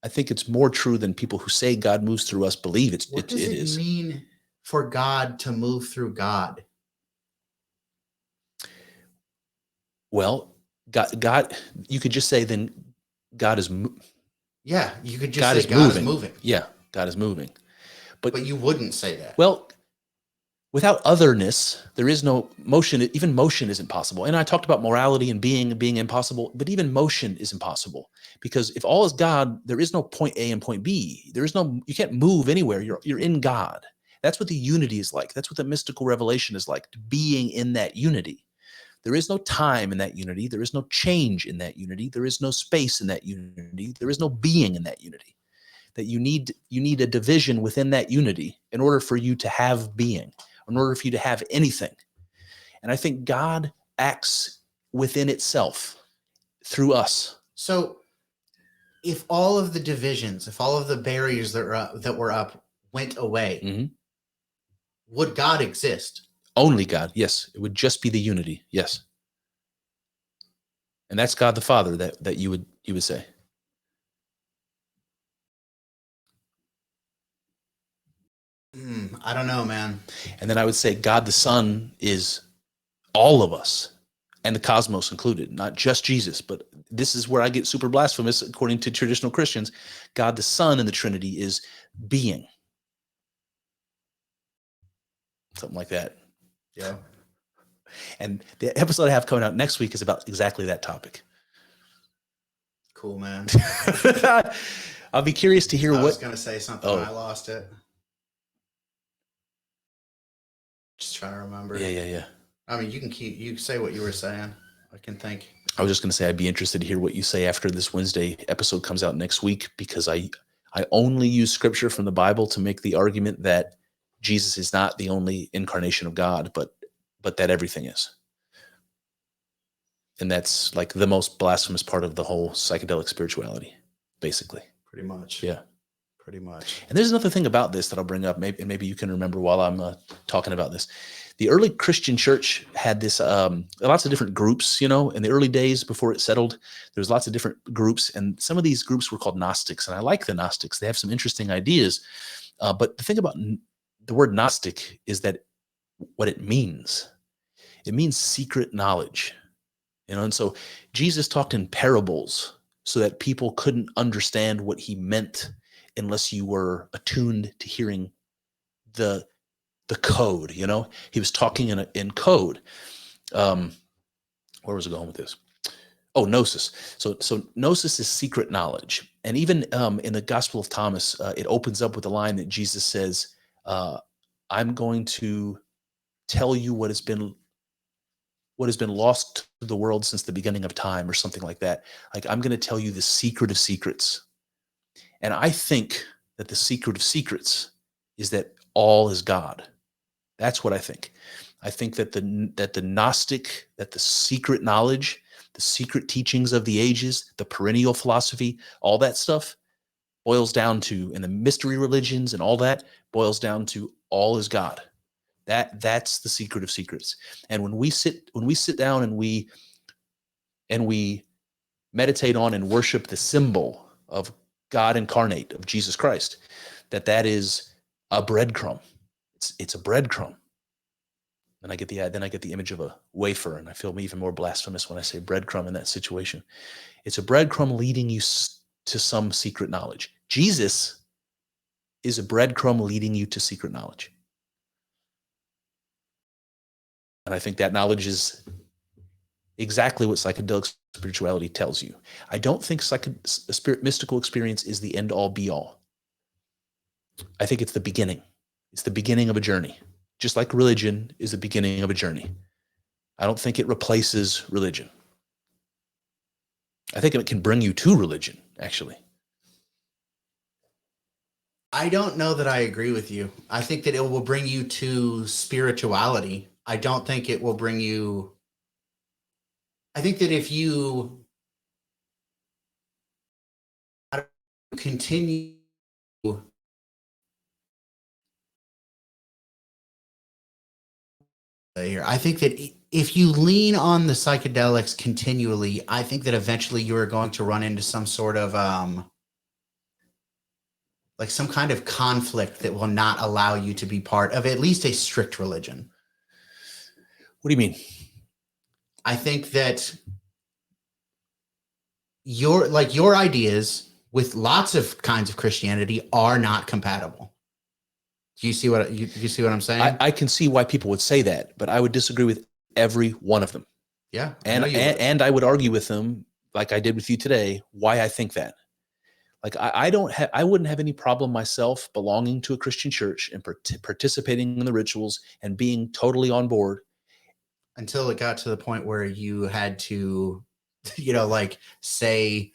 I think it's more true than people who say God moves through us believe it is. What does it mean for God to move through God? Well, God, you could just say then God is. Yeah, you could just say God is moving. Yeah, God is moving. But you wouldn't say that. Well, without otherness, there is no motion. Even motion isn't possible. And I talked about morality and being impossible, but even motion is impossible. Because if all is God, there is no point A and point B. You can't move anywhere. You're in God. That's what the unity is like. That's what the mystical revelation is like, being in that unity. There is no time in that unity. There is no change in that unity. There is no space in that unity. There is no being in that unity. That you need a division within that unity in order for you to have being, in order for you to have anything. And I think God acts within itself through us. So if all of the divisions, if all of the barriers that were up went away, would God exist? Only God. Yes. It would just be the unity. Yes. And that's God the Father that you would say. I don't know, man. And then I would say God the Son is all of us, and the cosmos included, not just Jesus. But this is where I get super blasphemous according to traditional Christians. God the Son in the Trinity is being. Something like that. Yeah. And the episode I have coming out next week is about exactly that topic. Cool, man. I'll be curious to hear I was going to say something. I lost it. Just trying to remember. Yeah. I mean, you say what you were saying. I can think. I was just going to say I'd be interested to hear what you say after this Wednesday episode comes out next week, because I only use scripture from the Bible to make the argument that Jesus is not the only incarnation of God, but that everything is. And that's like the most blasphemous part of the whole psychedelic spirituality, basically. Pretty much. Yeah. Pretty much. And there's another thing about this that I'll bring up, maybe you can remember while I'm talking about this. The early Christian church had this lots of different groups, in the early days before it settled. There was lots of different groups, and some of these groups were called Gnostics. And I like the Gnostics. They have some interesting ideas. But the thing about the word Gnostic is that what it means secret knowledge. And so Jesus talked in parables so that people couldn't understand what he meant unless you were attuned to hearing the code. He was talking in code. Where was I going with this? Oh, gnosis. So gnosis is secret knowledge. And even in the Gospel of Thomas, it opens up with a line that Jesus says, I'm going to tell you what has been lost to the world since the beginning of time, or something like that. Like, I'm going to tell you the secret of secrets. And I think that the secret of secrets is that all is God. That's what I think. I think that the Gnostic, that the secret knowledge, the secret teachings of the ages, the perennial philosophy, all that stuff boils down to, and the mystery religions and all that boils down to, all is God. That's the secret of secrets. And when we sit down and we meditate on and worship the symbol of God incarnate, of Jesus Christ, that is a breadcrumb. It's a breadcrumb. And I get the image of a wafer, and I feel even more blasphemous when I say breadcrumb in that situation. It's a breadcrumb leading you to some secret knowledge. Jesus is a breadcrumb leading you to secret knowledge. And I think that knowledge is exactly what psychedelic spirituality tells you. I don't think mystical experience is the end all be all. I think it's the beginning. It's the beginning of a journey. Just like religion is the beginning of a journey. I don't think it replaces religion. I think it can bring you to religion, actually. I don't know that I agree with you. I think that it will bring you to spirituality. I don't think it will bring you... I think that if you continue here, I think that if you lean on the psychedelics continually, I think that eventually you are going to run into some sort of like some kind of conflict that will not allow you to be part of at least a strict religion. What do you mean? I think that your ideas with lots of kinds of Christianity are not compatible. Do you see what you see what I'm saying? I can see why people would say that, but I would disagree with every one of them. Yeah. And I would argue with them, like I did with you today, why I think that. Like I wouldn't have any problem myself belonging to a Christian church and participating in the rituals and being totally on board. Until it got to the point where you had to, say,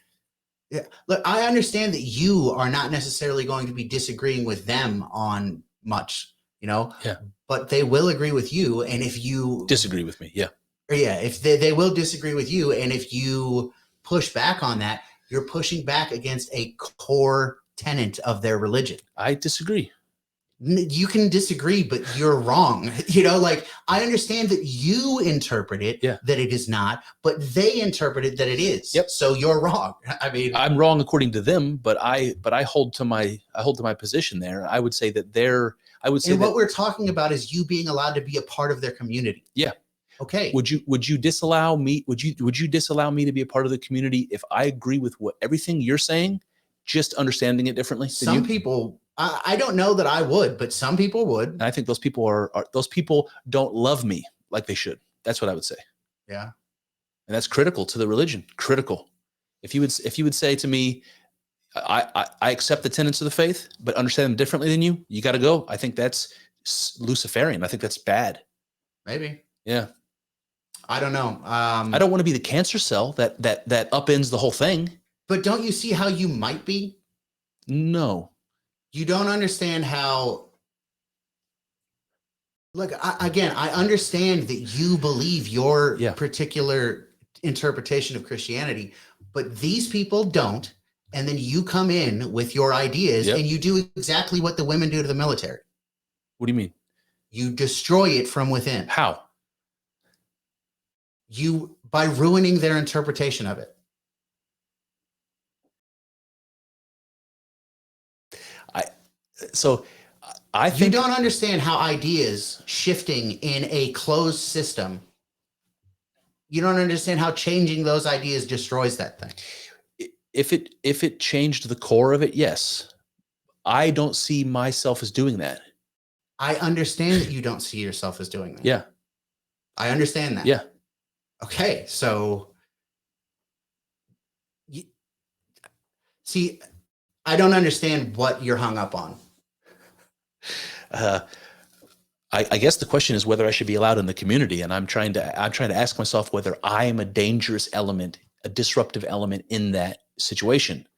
yeah, look, I understand that you are not necessarily going to be disagreeing with them on much, Yeah. But they will agree with you. And if you disagree with me, yeah. Yeah, if they will disagree with you. And if you push back on that, you're pushing back against a core tenet of their religion. I disagree. You can disagree, but you're wrong. You know, like I understand that you interpret it that it is not, but they interpret it that it is. Yep. So you're wrong. I mean, I'm wrong according to them, but I hold to my position there. I would say that and what we're talking about is you being allowed to be a part of their community. Yeah. Okay. Would you disallow me? Would you disallow me to be a part of the community if I agree with everything you're saying, just understanding it differently? Some people, I don't know that I would, but some people would. And I think those people those people don't love me like they should. That's what I would say. Yeah. And that's critical to the religion. Critical. If you would say to me, I accept the tenets of the faith, but understand them differently than you, you got to go. I think that's Luciferian. I think that's bad. Maybe. Yeah. I don't know. I don't want to be the cancer cell that upends the whole thing. But don't you see how you might be? No. You don't understand how. Look, I understand that you believe your particular interpretation of Christianity, but these people don't. And then you come in with your ideas and you do exactly what the women do to the military. What do you mean? You destroy it from within. How? By ruining their interpretation of it. I think you don't understand how ideas shifting in a closed system. You don't understand how changing those ideas destroys that thing. If it changed the core of it, yes. I don't see myself as doing that. I understand that you don't see yourself as doing that. Yeah. I understand that. Yeah. Okay. So see, I don't understand what you're hung up on. I guess the question is whether I should be allowed in the community. And I'm trying to ask myself whether I am a dangerous element, a disruptive element in that situation.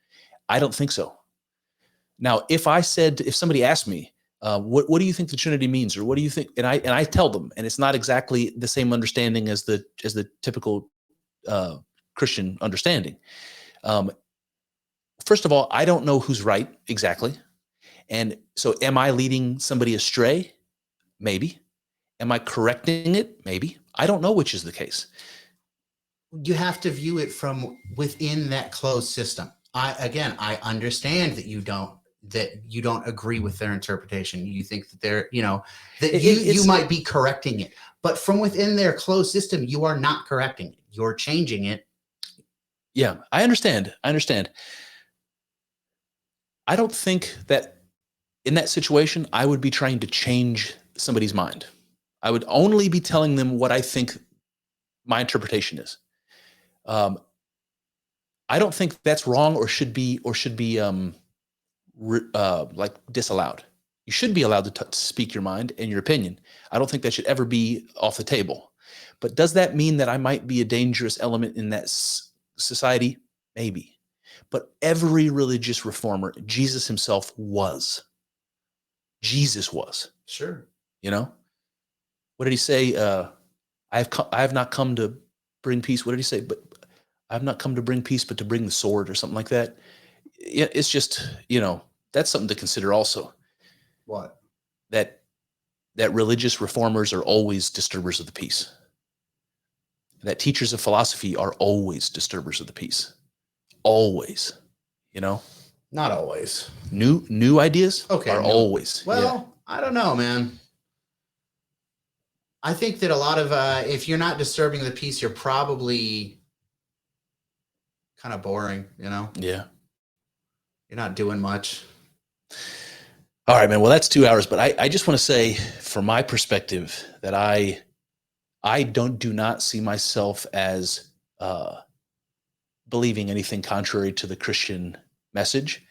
I don't think so. Now, if somebody asked me, what do you think the Trinity means? Or what do you think? And I tell them, and it's not exactly the same understanding as the typical Christian understanding. First of all, I don't know who's right exactly. And so am I leading somebody astray? Maybe. Am I correcting it? Maybe. I don't know which is the case. You have to view it from within that closed system. I understand that you don't agree with their interpretation. You think that they're, you might be correcting it, but from within their closed system, you are not correcting it. You're changing it. Yeah, I understand. I don't think that in that situation, I would be trying to change somebody's mind. I would only be telling them what I think my interpretation is. I don't think that's wrong or should be like disallowed. You should be allowed to speak your mind and your opinion. I don't think that should ever be off the table. But does that mean that I might be a dangerous element in that society? Maybe. But every religious reformer, Jesus himself was. Jesus was. Sure. What did he say? I have not come to bring peace. What did he say? But I have not come to bring peace, but to bring the sword or something like that. Yeah, it's just, that's something to consider also. What? That religious reformers are always disturbers of the peace. That teachers of philosophy are always disturbers of the peace. Always, Not always. New ideas are always. Well, I don't know, man. I think that a lot of, if you're not disturbing the peace, you're probably kind of boring, Yeah. You're not doing much. All right, man. Well, that's 2 hours, but I just want to say from my perspective that I do not see myself as believing anything contrary to the Christian message,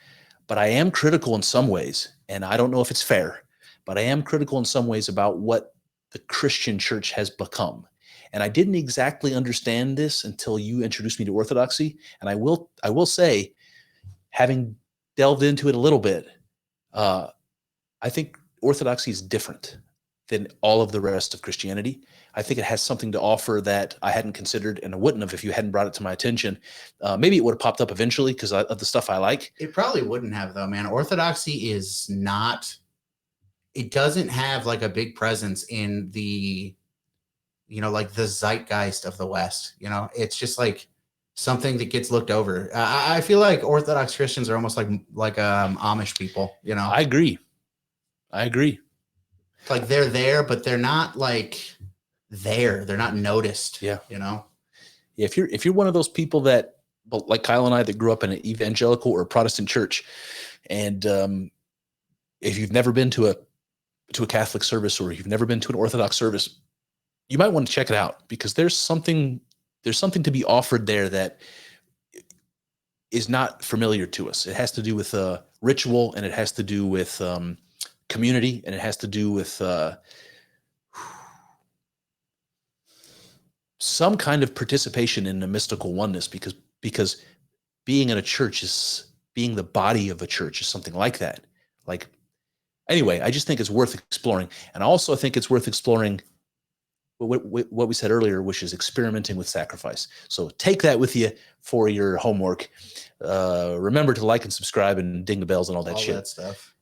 but I am critical in some ways, and I don't know if it's fair, but I am critical in some ways about what the Christian church has become. And I didn't exactly understand this until you introduced me to Orthodoxy. And I will say, having delved into it a little bit, I think Orthodoxy is different than all of the rest of Christianity. I think it has something to offer that I hadn't considered, and I wouldn't have if you hadn't brought it to my attention. Maybe it would have popped up eventually because of the stuff I like. It probably wouldn't have, though, man. Orthodoxy is not it doesn't have like a big presence in the, like the zeitgeist of the West. It's just like something that gets looked over. I feel like Orthodox Christians are almost like Amish people. I agree. Like they're there, but they're not like there. They're not noticed. Yeah. If you're one of those people that, like Kyle and I, that grew up in an evangelical or Protestant church, and if you've never been to a Catholic service, or you've never been to an Orthodox service, you might want to check it out, because there's something to be offered there that is not familiar to us. It has to do with ritual, and it has to do with community, and it has to do with some kind of participation in a mystical oneness, because being in a church is being the body of a church is something like that. Like, anyway, I just think it's worth exploring. And I also think it's worth exploring what we said earlier, which is experimenting with sacrifice. So take that with you for your homework. Remember to like and subscribe and ding the bells and all that shit. That stuff.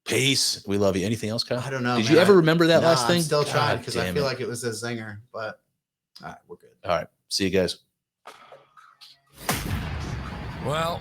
Peace. We love you. Anything else, Kyle? I don't know. Did you ever remember that last thing? I'm still trying, because I feel like it was a zinger, but all right, we're good. All right. See you guys. Well.